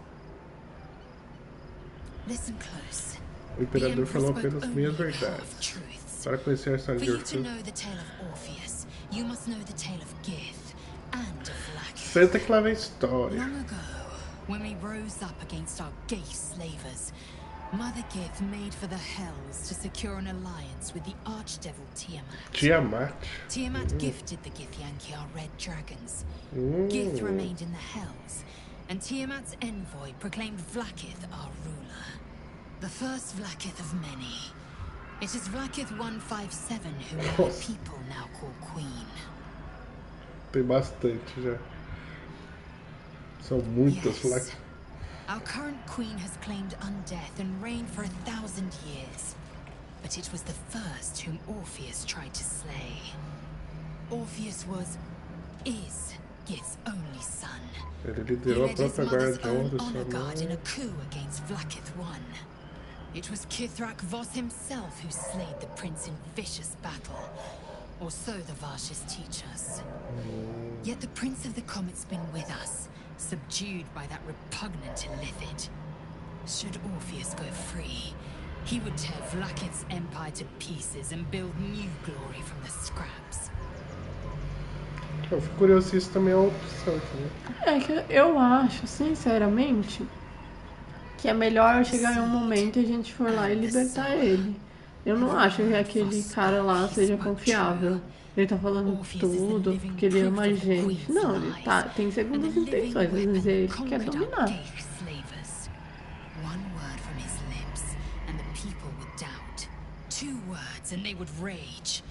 Listen close. O imperador The falou Emperor apenas spoke meias only verdades. half-truths. Para conhecer a história For de you to Orfeu, know the tale of Orpheus, you must know the tale of Gith and of Vlaakith. senta que lá vem história. Long ago, when we rose up against our Gaith slavers, Mother Gith made for the Hells to secure an alliance with the archdevil Tiamat. Tiamat gifted the Githyanki our red dragons. Gith remained in the Hells, and Tiamat's envoy proclaimed Vlaakith our ruler. The first Vlaakith of many. It is Vlaakith 157 whom my people now call Queen. Tem bastante já. São muitas Vlaakith. Our current queen has claimed undeath and reigned for 1,000 years. But it was the first whom Orpheus tried to slay. Orpheus is Gith's only son. Ele liderou a própria guardião do honor guard in a coup against Vlaakith I. It was Kithrak Voss himself who slayed the prince in vicious battle. Or so the Varshas teach us. Yet the Prince of the Comet's been with us, subdued by that repugnant Illithid. Should Orpheus go free, he would tear Vlaakith's empire to pieces and build new glory from the scraps. Eu fico curioso se isso também é uma opção aqui, né? É que eu acho, sinceramente, que é melhor chegar em um momento e a gente for lá e libertar ele. Eu não acho que aquele cara lá seja confiável. Ele tá falando tudo, que ele ama a gente. Não, ele tem segundas intenções, às vezes ele quer dominar. One word from his lips, and the people would doubt. 2 words, and they would rage.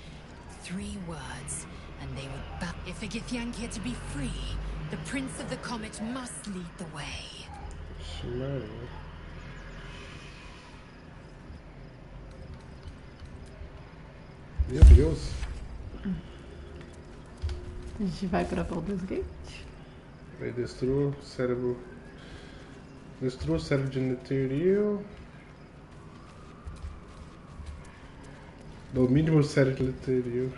3 words, and they would bow. If a Githyanki are to be free, the Prince of the Comet must lead the way. Meu Deus. A gente vai pra Baldur's Gate. Aí destrua o cérebro. Destrua o cérebro de Netheril. Domine o cérebro de Netheril.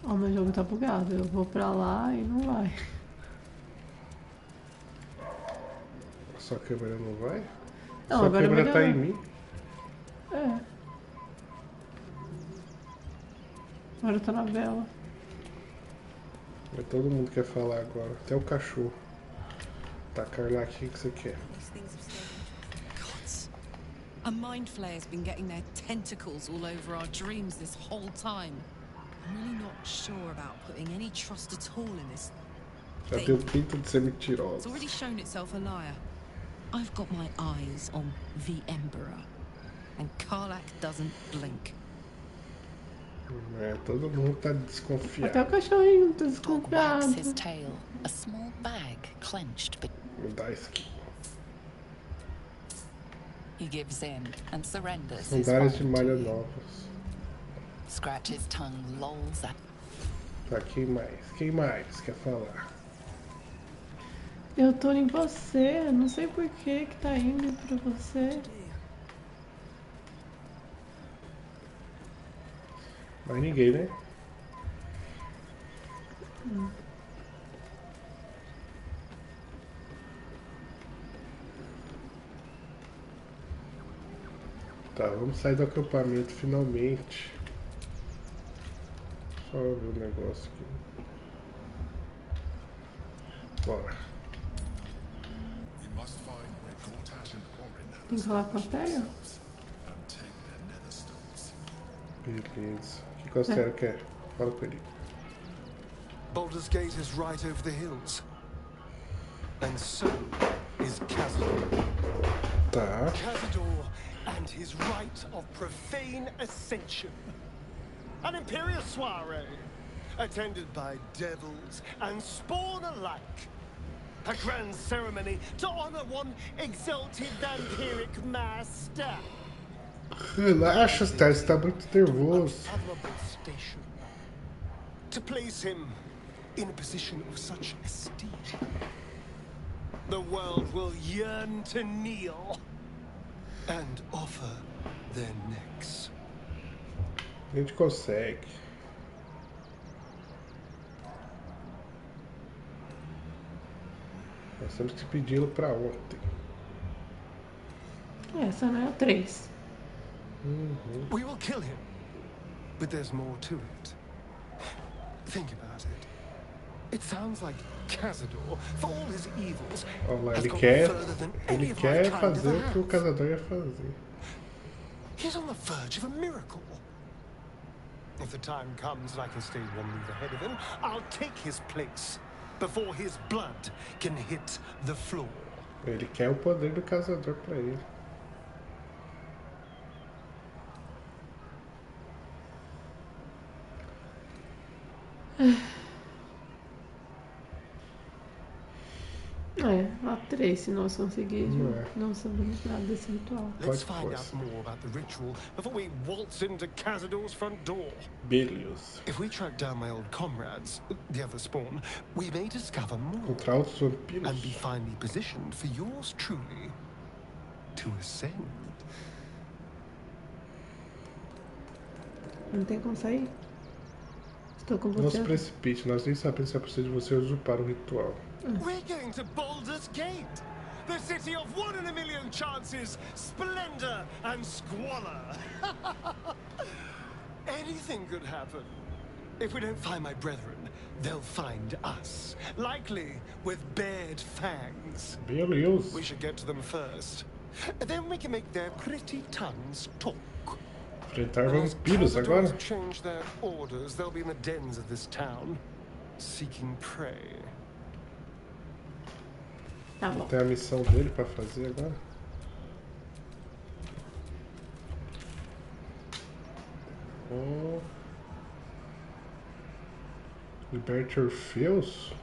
Ó, meu jogo tá bugado. Eu vou pra lá e não vai. Sua câmera não vai? Não, sua agora câmera tá em mim? É. Agora tá na vela. Mas todo mundo quer falar agora, até o cachorro. Tá, Carla, o que você quer? Gods. A mind flayer's been getting their tentacles all over our dreams this whole time. I'm really not sure about putting any trust at all in this. Já deu pinta de ser mentirosa. It's already shown itself a liar. I've got my eyes on the Emperor, and Karlach doesn't blink. É, todo mundo tá desconfiado. Até o cachorrinho tá desconfiado. His tail, a small bag clenched. Vou dar isso aqui. He gives in and surrenders. Sandálias de malha novas. Scratch his tongue, lolls at. Tá, quem mais? Quem mais quer falar? Eu tô em você, não sei por que tá indo pra você. Mais ninguém, né? Tá, vamos sair do acampamento finalmente. Só ver o negócio aqui. Bora. Tem que falar com a Pega? Beleza. O que o Costero quer? Fala com ele. Baldur's Gate is right over the hills. And so is Cazador. Tá. Cazador and his rite of profane ascension. An imperial soiree, attended by devils and spawn alike. A grand ceremony to honor one exalted vampiric master. Relaxa, Star, você tá muito nervoso. To place him in a position of such esteem, the world will yearn to kneel and offer their necks. A gente consegue. Nós temos que pedi-lo pra ontem. Essa não é a 3. We will kill him, but there's more to it. Think about it. It sounds like Cazador, for all his evils, Olha lá, has ele gone quer further than any of my kind fazer ever o que o have. caçador ia fazer. He's on the verge of a miracle. If the time comes that I can stay 1 move ahead of him, I'll take his place before his blood can hit the floor. Ele quer o poder do caçador pra ele. A 3, se nós conseguirmos, não sabemos nada desse ritual. Let's find out more about the ritual before we waltz into Cazador's front door. Beleza. If we track down my old comrades, the other spawn, we may discover more. Contra outros vampiros. And be finally positioned for yours truly to ascend. Não tem como sair? Estou com você. Não se precipite, nós nem sabemos se é possível você usurpar o ritual. We're going to Baldur'S Gate, the city of 1 in a million chances, splendor and squalor. Anything could happen. If we don't find my brethren, they'll find us, likely with bared fangs. Beleza. We should get to them first. Then we can make their pretty tongues talk. Enfrentar vampiros agora? Change their orders, they'll be in the dens of this town, seeking prey. Tá bom. Tem a missão dele pra fazer agora. Oh. Liberte Orfeus?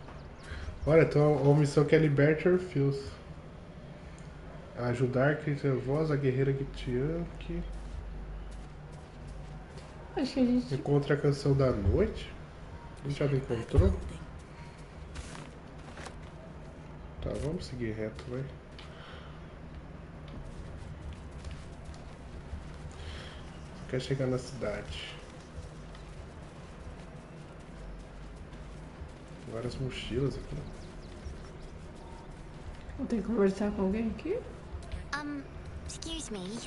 Olha, então a missão que é Liberte Orfeus. Ajudar que a voz, a guerreira Gitianque. Acho que a gente... Encontra a canção da noite. A gente já não encontrou? Tá, vamos seguir reto, vai. Quer chegar na cidade. Várias mochilas aqui. Eu tenho que conversar com alguém aqui? Excuse me.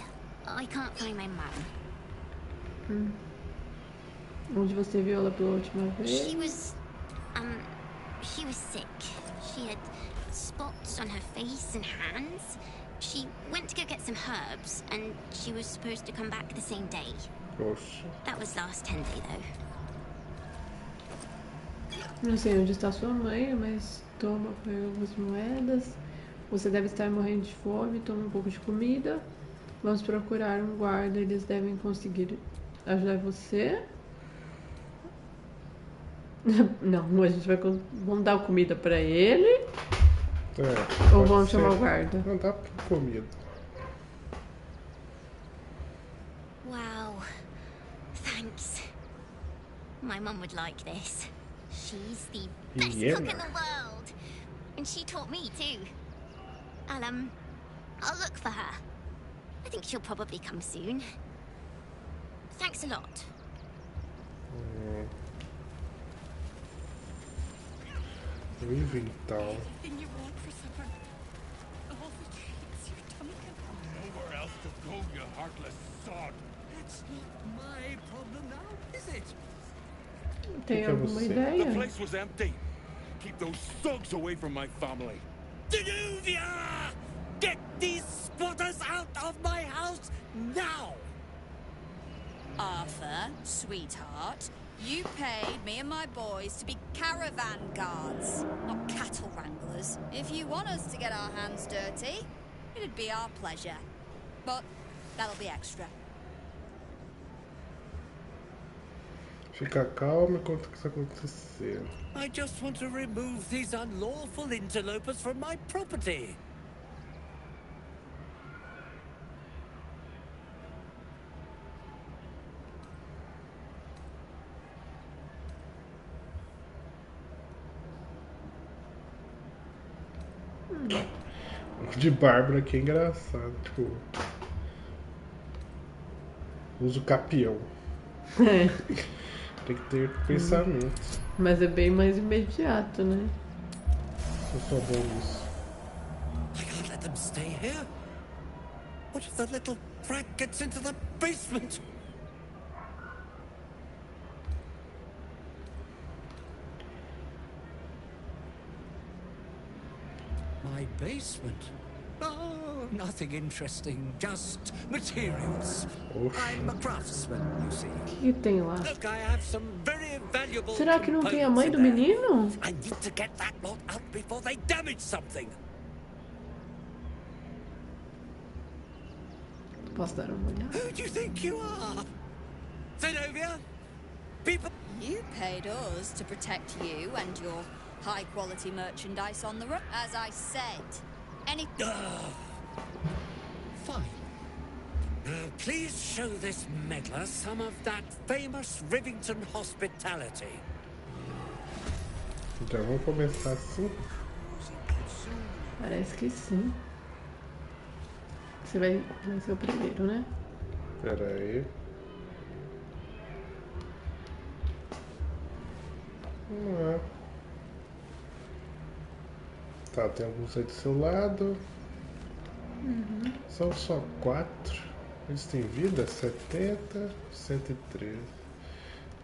I can't find my mum. Onde você viu ela pela última vez? She was sick. She had spots on her face and hands. She went to go get some herbs, and she was supposed to come back the same day. Poxa. That was last Sunday, though. Não sei onde está sua mãe, mas toma algumas moedas. Você deve estar morrendo de fome, toma um pouco de comida. Vamos procurar um guarda, eles devem conseguir ajudar você. Não, a gente vai... Vamos dar comida pra ele. Ou vamos chamar o guarda? Não dá comida. Wow. Thanks. My mum would like this. She's the best cook in the world. And she taught me too. I'll look for her. I think she'll probably come soon. Thanks a lot. Então. Anything you want for supper? All the treats your tummy can hold. Nowhere else to go, you heartless sod. That's not my problem now, is it? Tem alguma ideia? The place was empty. Keep those thugs away from my family. Danuvia! Get these squatters out of my house now! Arthur, sweetheart, you paid me and my boys to be caravan guards, not cattle wranglers. If you want us to get our hands dirty, it'd be our pleasure. But that'll be extra. Fica calmo enquanto isso acontecer. I just want to remove these unlawful interlopers from my property. O de Bárbara aqui é engraçado, tipo... Usa o capião. Tem que ter pensamento. Mas é bem mais imediato, né? Eu sou bom nisso. I can't let them stay here. What if the little brat gets into the basement? my basement. Oh, nothing interesting, just materials. I'm a craftsman, you see. O que tem lá? Look, I have some very valuable Será que não tem a components mãe in do there. menino? I need to get that lot out before they damage something. Posso dar uma olhada? Who do you think you are? Zenobia? People... You paid us to protect you and your high-quality merchandise on the road. As I said, any... Fine. Now, please show this meddler some of that famous Rivington hospitality. Já vamos começar assim. Parece que sim. Você vai ser o primeiro, né? Pera aí. Tá, tem alguns aí do seu lado. São só 4. Eles têm vida? 70, 113,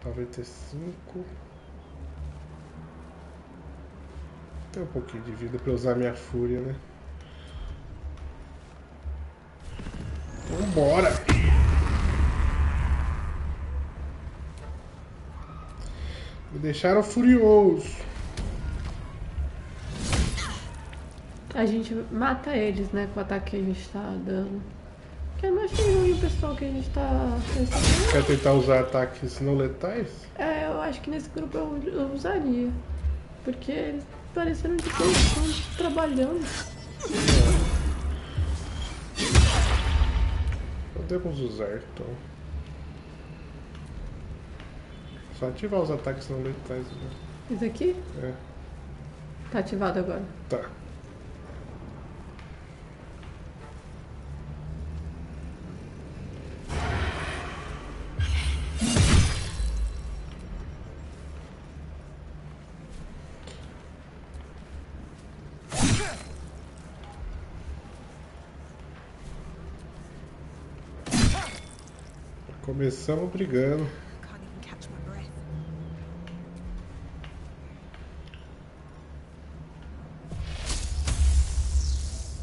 95. Tem um pouquinho de vida pra usar minha fúria, né? Vambora! Me deixaram furioso. A gente mata eles, né? Com o ataque que a gente tá dando. Porque eu não achei ruim o pessoal que a gente tá recebendo. Quer tentar usar ataques não letais? É, eu acho que nesse grupo eu usaria. Porque eles pareceram de que eles estão trabalhando. Podemos usar, então. Só ativar os ataques não letais, né? Esse aqui? É. Tá ativado agora. Tá. Começamos brigando.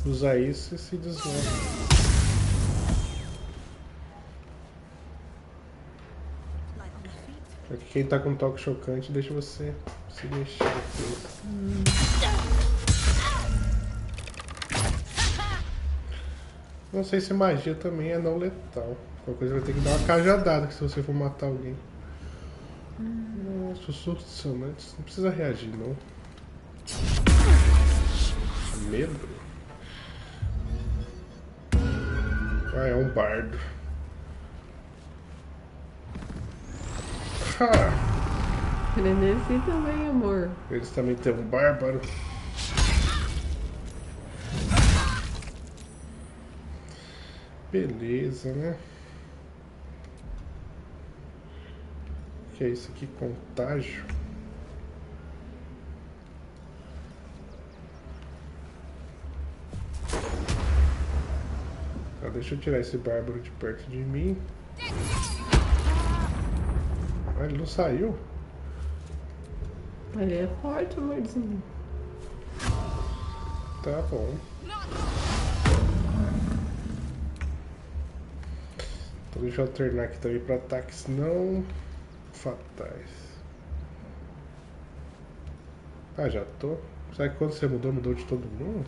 Usar isso e se desloca. Aqui quem tá com toque chocante deixa você se mexer depois. Não sei se magia também é não letal. Qualquer coisa vai ter que dar uma cajadada que se você for matar alguém. Sussurros dissonantes. Não precisa reagir, não. Medo? Ah, é um bardo. Frenesi também, amor. Eles também têm um bárbaro. Beleza, né? O que é isso aqui? Contágio. Ah, deixa eu tirar esse bárbaro de perto de mim. Ah, ele não saiu? Ele é forte, amorzinho. Tá bom. Então deixa eu alternar aqui também para ataques não fatais. Ah, já tô. Será que quando você mudou de todo mundo?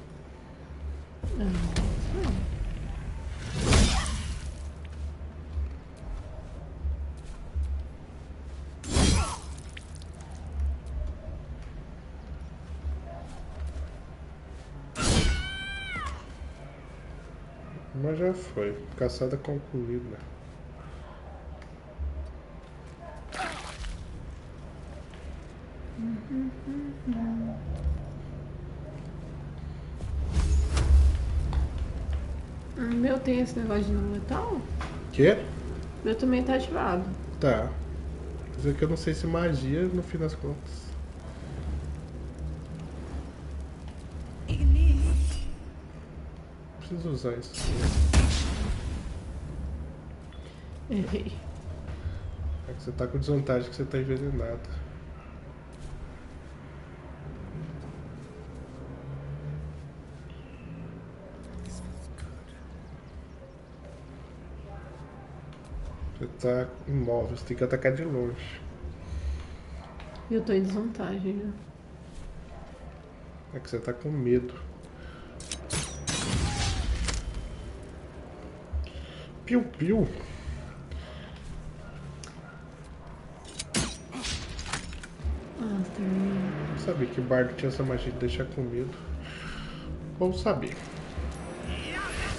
Mas já foi. Caçada concluída. O meu tem esse negócio de não letal? Quê? O meu também tá ativado. Tá. Mas é que eu não sei se magia no fim das contas. Preciso usar isso. Errei. É que você tá com desvantagem que você tá envenenado. Você tá imóvel, você tem que atacar de longe. Eu tô em desvantagem, né? É que você tá com medo. Piu-piu. Não sabia que bardo tinha essa magia de deixar com medo. Bom saber.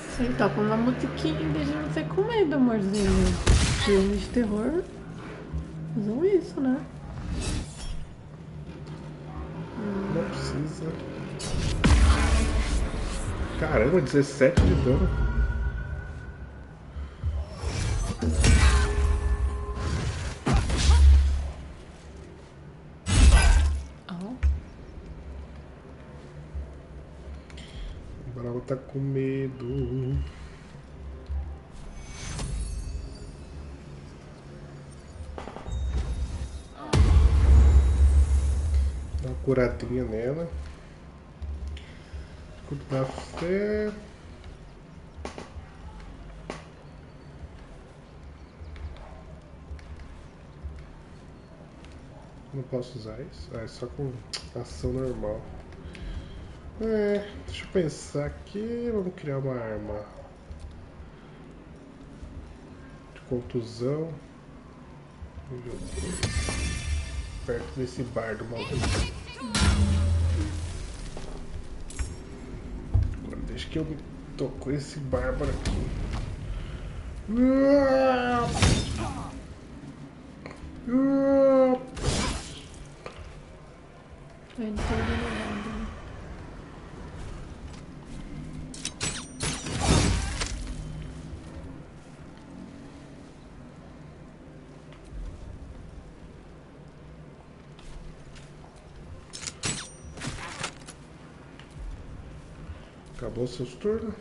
Você toca uma musiquinha e deixa você com medo, amorzinho. Filmes de terror usam isso, né? Não precisa. Caramba, 17 de dano. O Bravo tá com medo. Dá uma curadinha nela. Escudo da fé. Não posso usar isso? Ah, é só com ação normal. Deixa eu pensar aqui. Vamos criar uma arma de contusão. Perto desse bardo maldito. Agora deixa que eu me toco esse bárbaro aqui. Acabou seus turnos?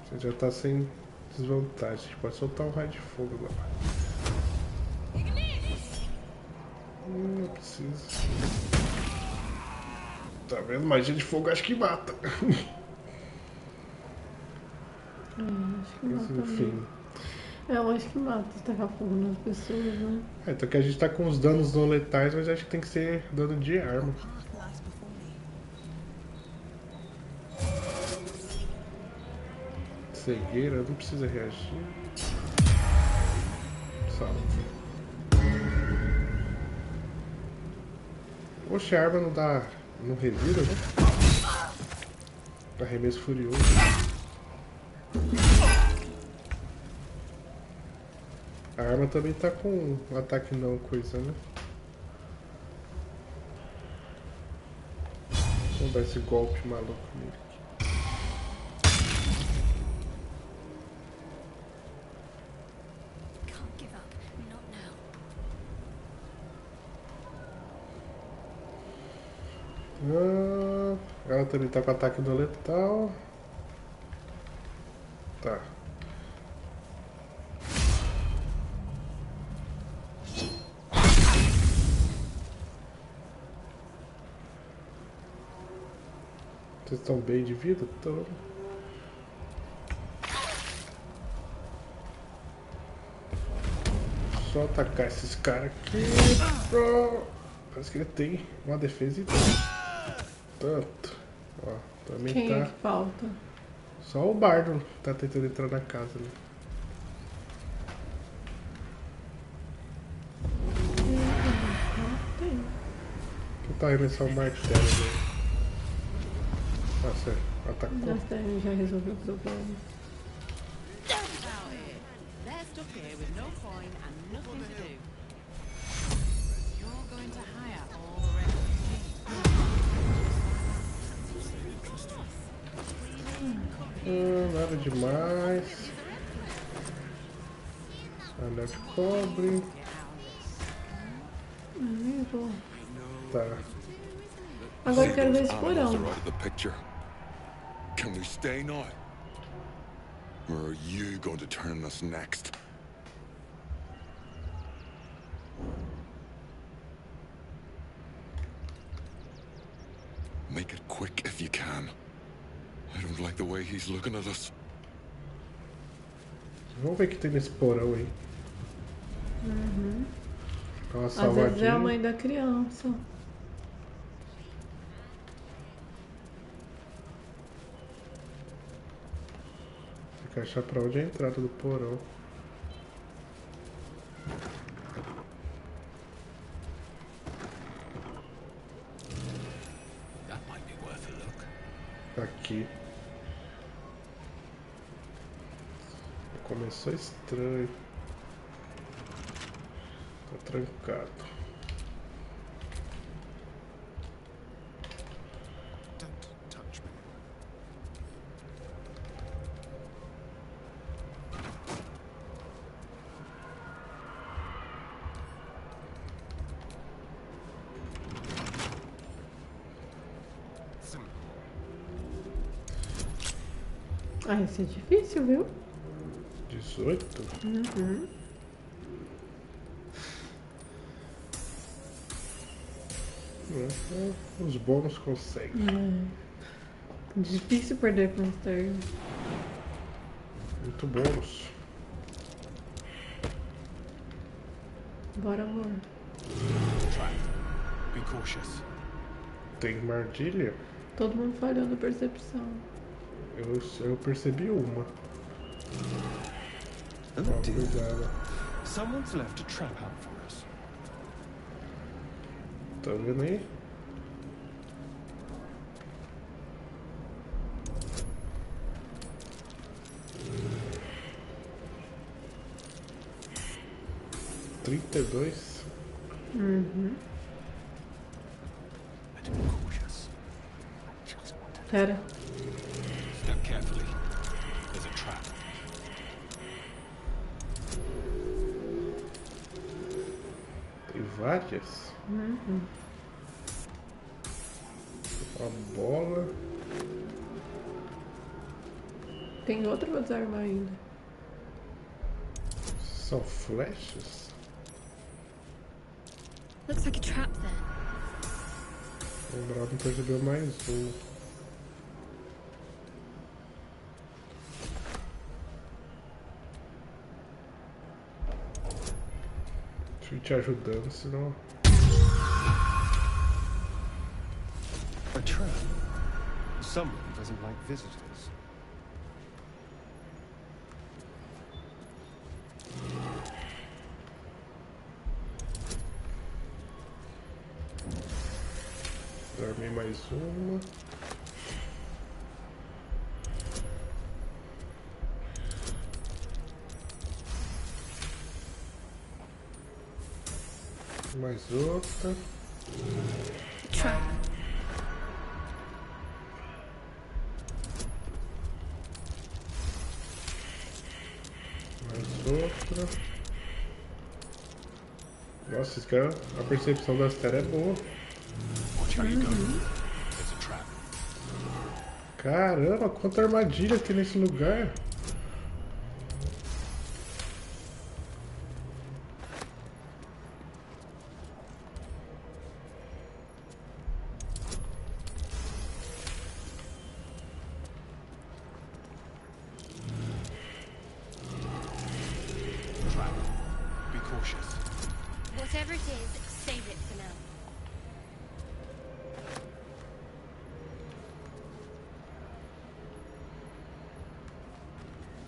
Você já tá sem desvantagem. Pode soltar um raio de fogo agora. Não precisa. Tá vendo? Magia de fogo acho que mata. Acho que mata Enfim. mesmo. Eu acho que mata tacar fogo nas pessoas, né? Então que a gente tá com os danos não letais, mas acho que tem que ser dano de arma. Cegueira, não precisa reagir. Salve. Oxe, a arma não dá. Não revira, né? Arremesso furioso. A arma também tá com um ataque não coisa, né? Vamos dar esse golpe maluco nele. Ela também tá com ataque do letal. Tá. Vocês estão bem de vida? Estão. Só atacar esses caras aqui. Parece que ele tem uma defesa e tanto. Ó, também Quem tá. é que falta? Só o bardo tá tentando entrar na casa ali. Vou tentar arremessar o martelo ali. Nossa, atacou. Nossa, ele já resolveu o problema. Nada demais. Anel de cobre. Tá. Agora eu quero ver esse porão. Can we stay now? Or are you going to turn us next? Make it quick if you can. he's looking at us. Vamos ver o que tem nesse porão aí. Uhum. Uma Às vezes é a salvadinha. mãe da criança. Tem que achar pra onde é a entrada do porão. That might be worth a look. Aqui. Começou estranho. Tá trancado. Don't touch me. Ah, esse é difícil, viu? 18? Uhum. Os bônus conseguem. Difícil perder pra um externo. Muito bônus. Bora, amor. Be cautious. Tem uma armadilha? Todo mundo falhando a percepção. Eu percebi uma. Oh Ó, dear. cuidado. Someone's left a trap out for us. Tá vendo aí? $32. Uhum. Better be cautious. I just want to Pera. step carefully. There's a trap. Tem várias. Uhum. Uma bola. Tem outro pra desarmar ainda. São flechas? Looks like a trap there. O Bravo percebeu mais uma. Deixa eu ir te ajudando, senão. A trap? Someone doesn't like visitors. Armei mais uma. Mais outra. Trap. Mais outra. Nossa, esse cara, a percepção das caras é boa. Watch how you go. There's a trap. Caramba, quanta armadilha tem nesse lugar. Trap. Be cautious. Whatever it is, save it for now.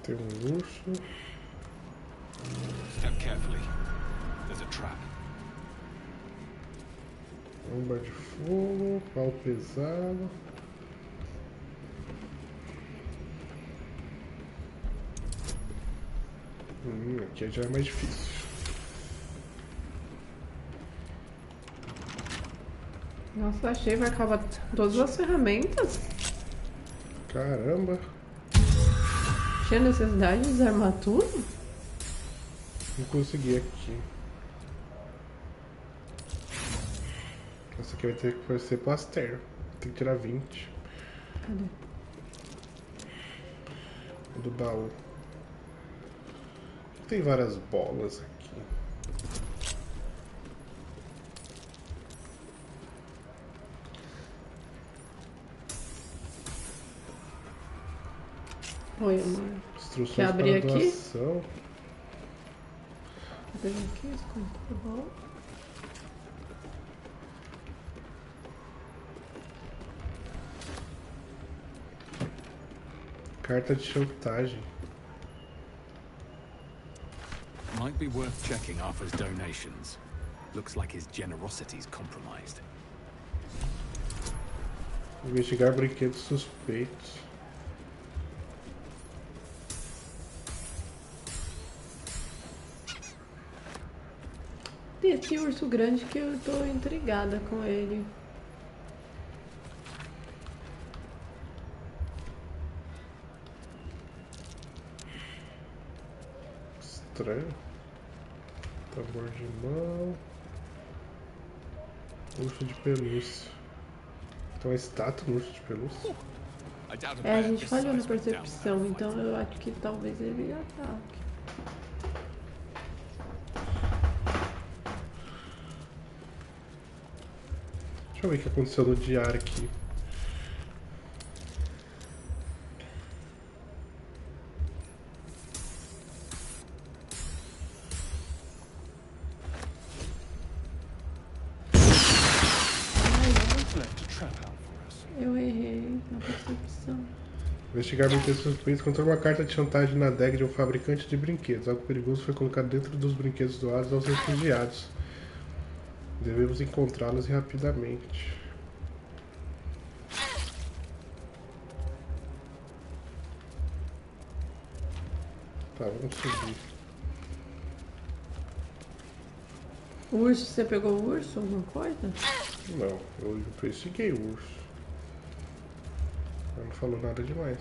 Tem um urso. Step carefully. There's a trap. Bomba de fogo. Pau pesado. Aqui já é mais difícil. Nossa, achei, vai acabar todas as ferramentas. Caramba. Tinha necessidade de desarmar tudo? Não consegui aqui. Essa aqui vai ser plaster. Tem que tirar 20. Cadê? O do baú. Tem várias bolas aqui. Oi, amor. Instruções quer abrir para aqui? doação. Abrir aqui, esse computador. Carta de chantagem. Might be worth checking Arthur's donations. Looks like his generosity's compromised. Investigar brinquedos suspeitos. Tem esse urso grande que eu tô intrigada com ele. Estranho. Tambor de mão. Urso de pelúcia. Tem uma estátua no urso de pelúcia. A gente falhou na percepção, então eu acho que talvez ele ataque. Deixa eu ver o que aconteceu no diário aqui. Eu errei na percepção. Investigar brinquedos suspeitos. Encontrou uma carta de chantagem na adega de um fabricante de brinquedos. Algo perigoso foi colocado dentro dos brinquedos doados aos refugiados. Devemos encontrá-los rapidamente. Tá, vamos subir. O urso, você pegou o urso? Alguma coisa? Não, eu investiguei o urso. Ela não falou nada demais.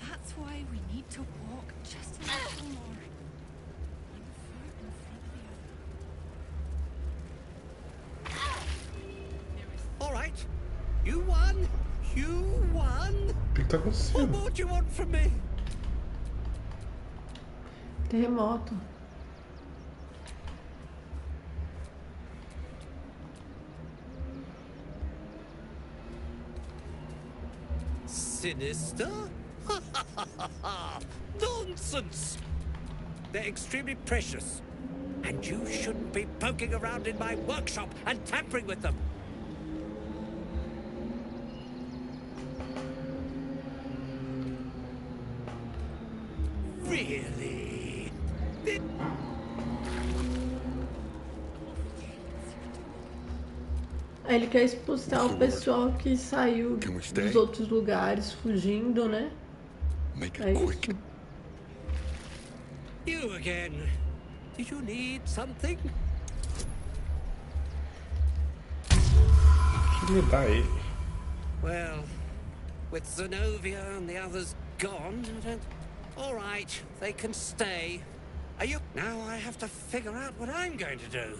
That's why we need to walk just a little more. All right. You won. You won. O que tá What acontecendo? more do you want from me? Terremoto. Sinister? Nonsense! They're extremely precious. And you shouldn't be poking around in my workshop and tampering with them. Really? Ele quer expulsar o pessoal que saiu dos outros lugares, fugindo, né? É isso. You again. Did you need something? Que me dá ele? Well, with Zenobia and the others gone, all right, they can stay. Are you? Now I have to figure out what I'm going to do.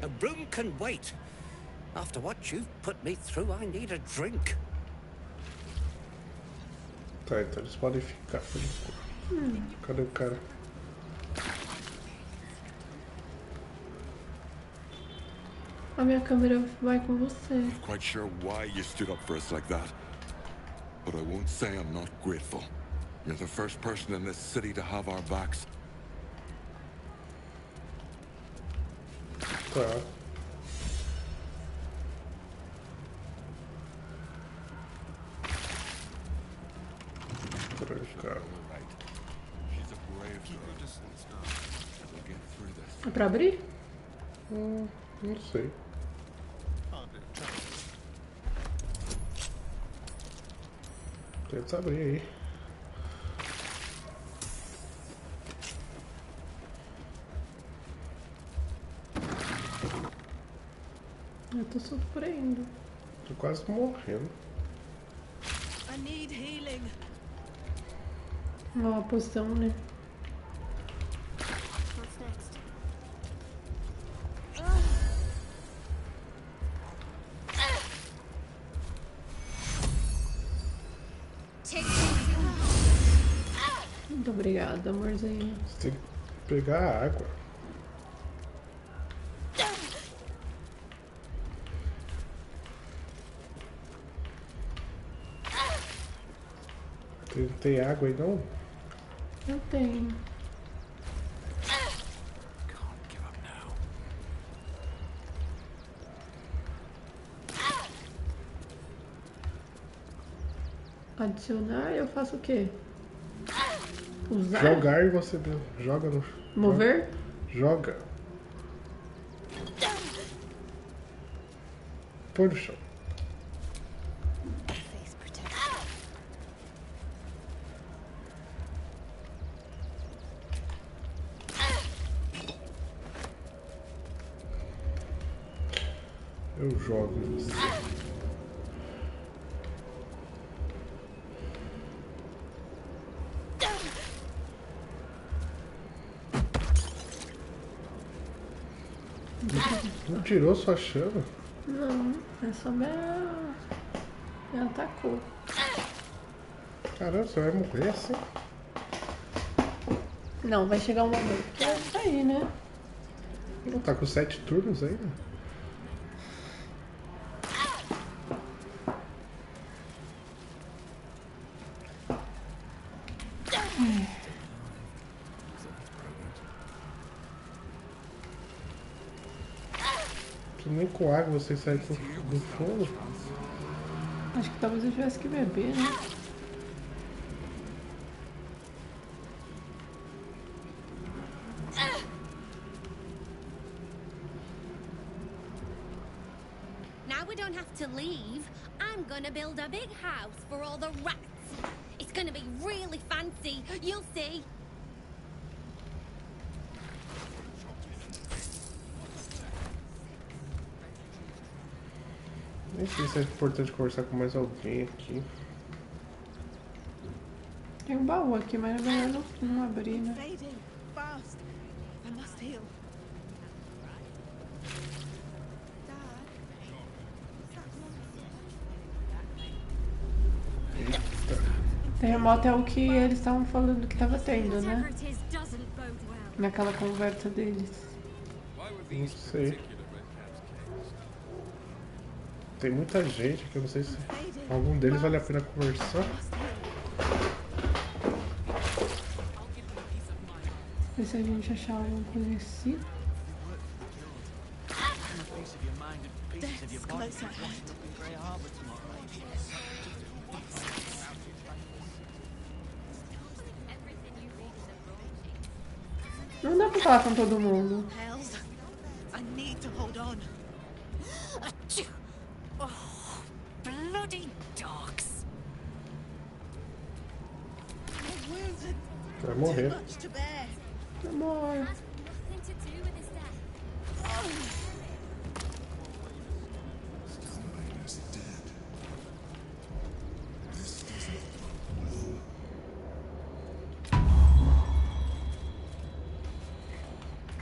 A room can wait. After what you've put me through, I need a drink. Tá, então eles podem ficar por enquanto. Cadê o cara? A minha câmera vai com você. Not quite sure why you stood up for us like that. But I won't say I'm not grateful. You're the first person in this city to have our backs. Tá. Trancar. É pra abrir? Não sei. Tenta abrir aí. Eu tô sofrendo. Tô quase morrendo. I need healing. Ó, a poção, né? Muito obrigada, amorzinho. Você tem que pegar a água. Não tem água aí não? Eu tenho. Adicionar, eu faço o quê? Usar? Jogar e você joga no... Mover? Joga. Põe no chão. Eu jogo em você. Não tirou sua chama? Não, é só me atacou. Caramba, você vai morrer assim? Não, vai chegar um momento que vai sair, né? Não, tá com 7 turnos ainda. Nem com água você sai do fogo. Acho que talvez eu tivesse que beber, né? Now we don't have to leave. I'm gonna build a big house for all the rats. It's gonna be really fancy. You'll see. Nem sei se é importante conversar com mais alguém aqui. Tem um baú aqui, mas é melhor não abrir, né? Terremoto é o que eles estavam falando que estava tendo, né? Naquela conversa deles. Não sei. Tem muita gente que eu não sei se algum deles vale a pena conversar. Ver se a gente achar algum conhecido. Não dá pra falar com todo mundo. Bloody dogs. Vai morrer. Amor.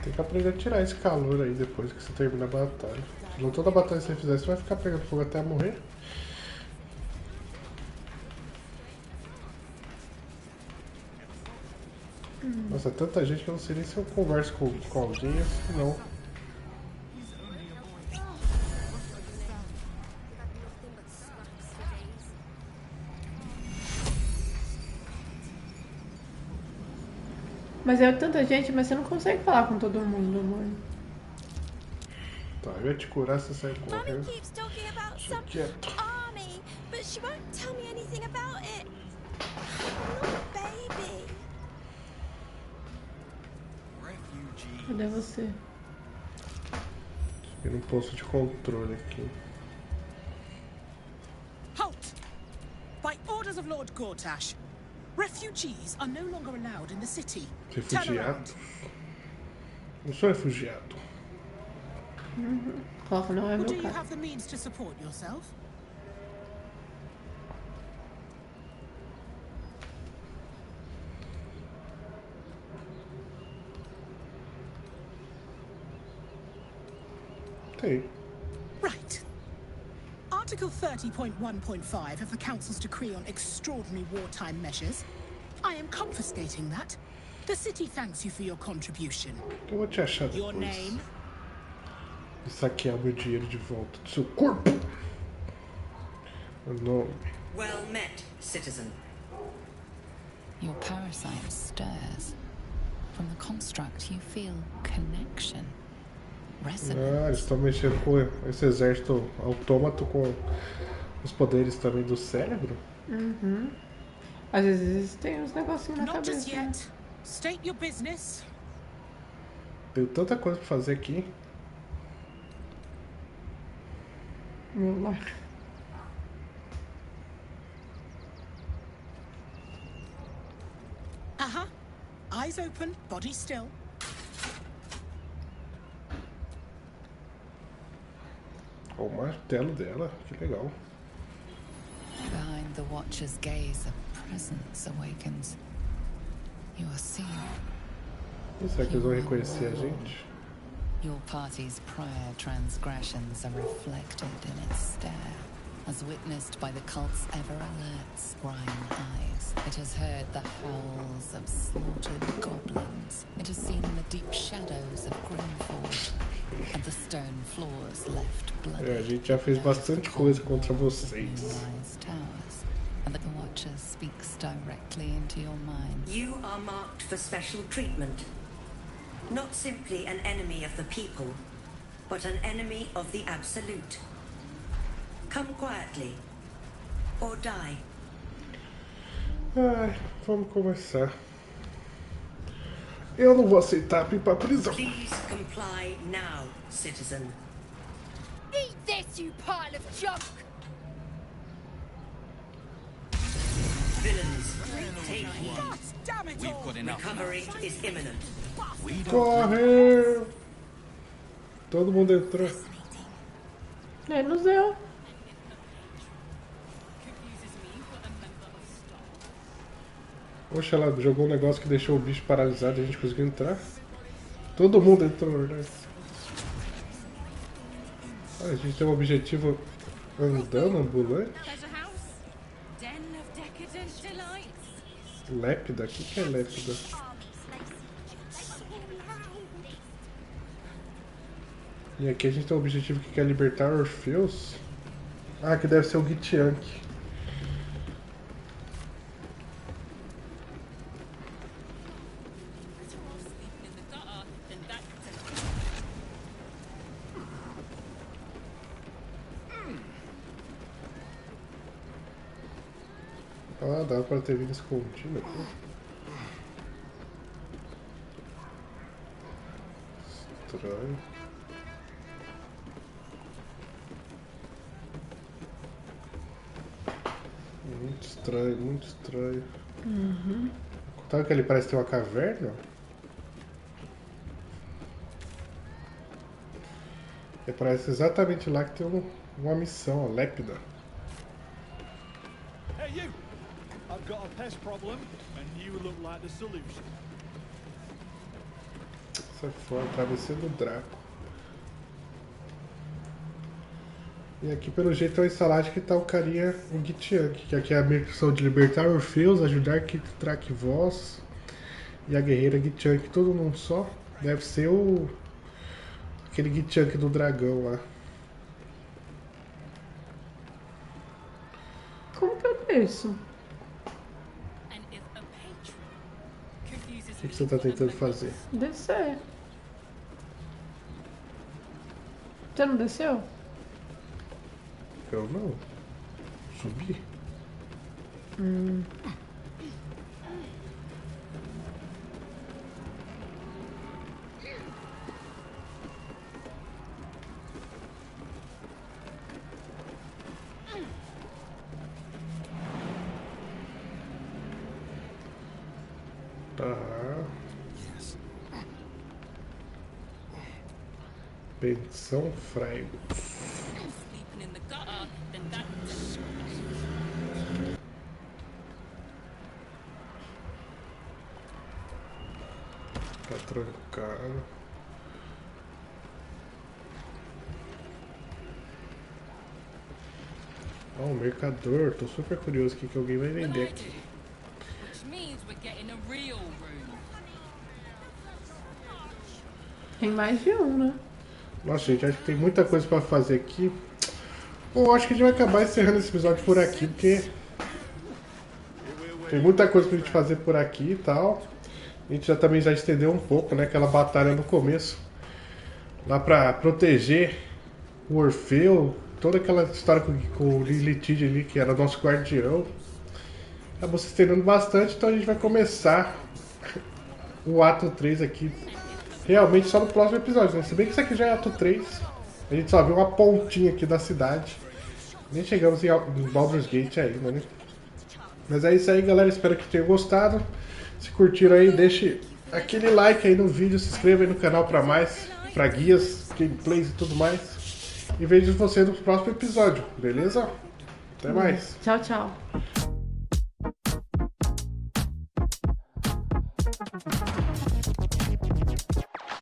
Tem que aprender a tirar esse calor aí depois que você termina a batalha. Se toda a batalha que você fizer, você vai ficar pegando fogo até morrer. Nossa, é tanta gente que eu não sei nem se eu converso com alguém assim, não. Mas é tanta gente, mas você não consegue falar com todo mundo, amor. Tá, eu ia te curar se você sair correndo. Deixa quieto. Cadê você? Fiquei num posto de controle aqui. Halt! By orders of Lord Gortash, refugees are no longer allowed in the city. Refugiado? Não sou refugiado. Coloca, não é meu Do you caso. have the means to support yourself? Tem. Right. Article 30.1.5 of the Council's decree on extraordinary wartime measures. I am confiscating that. The city thanks you for your contribution. Eu vou te achar depois. Your name? E saquear meu dinheiro de volta do seu corpo. O nome. Well met, citizen. Your parasite stirs. From the construct, you feel connection. Ah, eles estão mexendo com esse exército autômato com os poderes também do cérebro. Uhum. Às vezes tem uns negocinhos na Not just cabeça. Né? yet. State your business. Tenho tanta coisa pra fazer aqui. Meu lá. Eyes open, body still. O martelo dela, que legal. Behind the Watcher's gaze, a presence awakens. You are seen. E será que eles vão reconhecer a gente? Your party's prior transgressions are reflected in its stare, as witnessed by the cult's ever-alert scrying eyes. It has heard the howls of slaughtered goblins. It has seen the deep shadows of Grimforge, and the stone floors left bloody. A gente já fez bastante coisa contra vocês. Towers, and the Watcher speaks directly into your mind. You are marked for special treatment. Not simply an enemy of the people, but an enemy of the Absolute. Come quietly, or die. Ai, vamos começar. Eu não vou aceitar ir pra prisão. Please comply now, citizen. Eat this, you pile of junk! Villains, take heed. God damn it all! We've got enough. Recovery is imminent. Corre! Todo mundo entrou. Ele nos deu. Poxa, ela jogou um negócio que deixou o bicho paralisado e a gente conseguiu entrar. Todo mundo entrou, né? Ah, a gente tem um objetivo andando, ambulante. Lépida? O que é lépida? E aqui a gente tem um objetivo que quer libertar Orfeus. Ah, que deve ser o Gitiank. Ah, dá pra ter vindo escondido aqui. Estranho. Muito estranho, muito estranho. Uhum. Sabe que ele parece ter uma caverna? E parece exatamente lá que tem uma missão, a Lépida. Hey you! I've got a pest problem and you look like the solution. Sai fora, travessia do Draco. E aqui pelo jeito é uma estalagem que tá o carinha, o Gitiank, que aqui é a missão de libertar Orfeus, ajudar Kitrak Voss e a guerreira Gitiank, tudo num só. Deve ser aquele Gitiank do dragão lá. Como que é isso? O que você tá tentando fazer? Descer. Você não desceu? Eu não. Subi. Tá. Pensão Fraigo. Tá trancado. Ah, um mercador. Tô super curioso o que alguém vai vender aqui. Tem mais de um, né? Nossa, gente, acho que tem muita coisa pra fazer aqui. Bom, acho que a gente vai acabar encerrando esse episódio por aqui, porque tem muita coisa pra gente fazer por aqui e tal. A gente também já estendeu um pouco, né? Aquela batalha no começo. Lá pra proteger o Orfeu. Toda aquela história com o Lilithid ali, que era nosso guardião. Acabou se estendendo bastante, então a gente vai começar o ato 3 aqui. Realmente só no próximo episódio, né? Se bem que isso aqui já é ato 3. A gente só viu uma pontinha aqui da cidade. Nem chegamos em Baldur's Gate ainda, né? Mas é isso aí, galera. Espero que tenham gostado. Se curtiram aí, deixe aquele like aí no vídeo. Se inscreva aí no canal pra mais. Pra guias, gameplays e tudo mais. E vejo você no próximo episódio, beleza? Até mais. Tchau, tchau.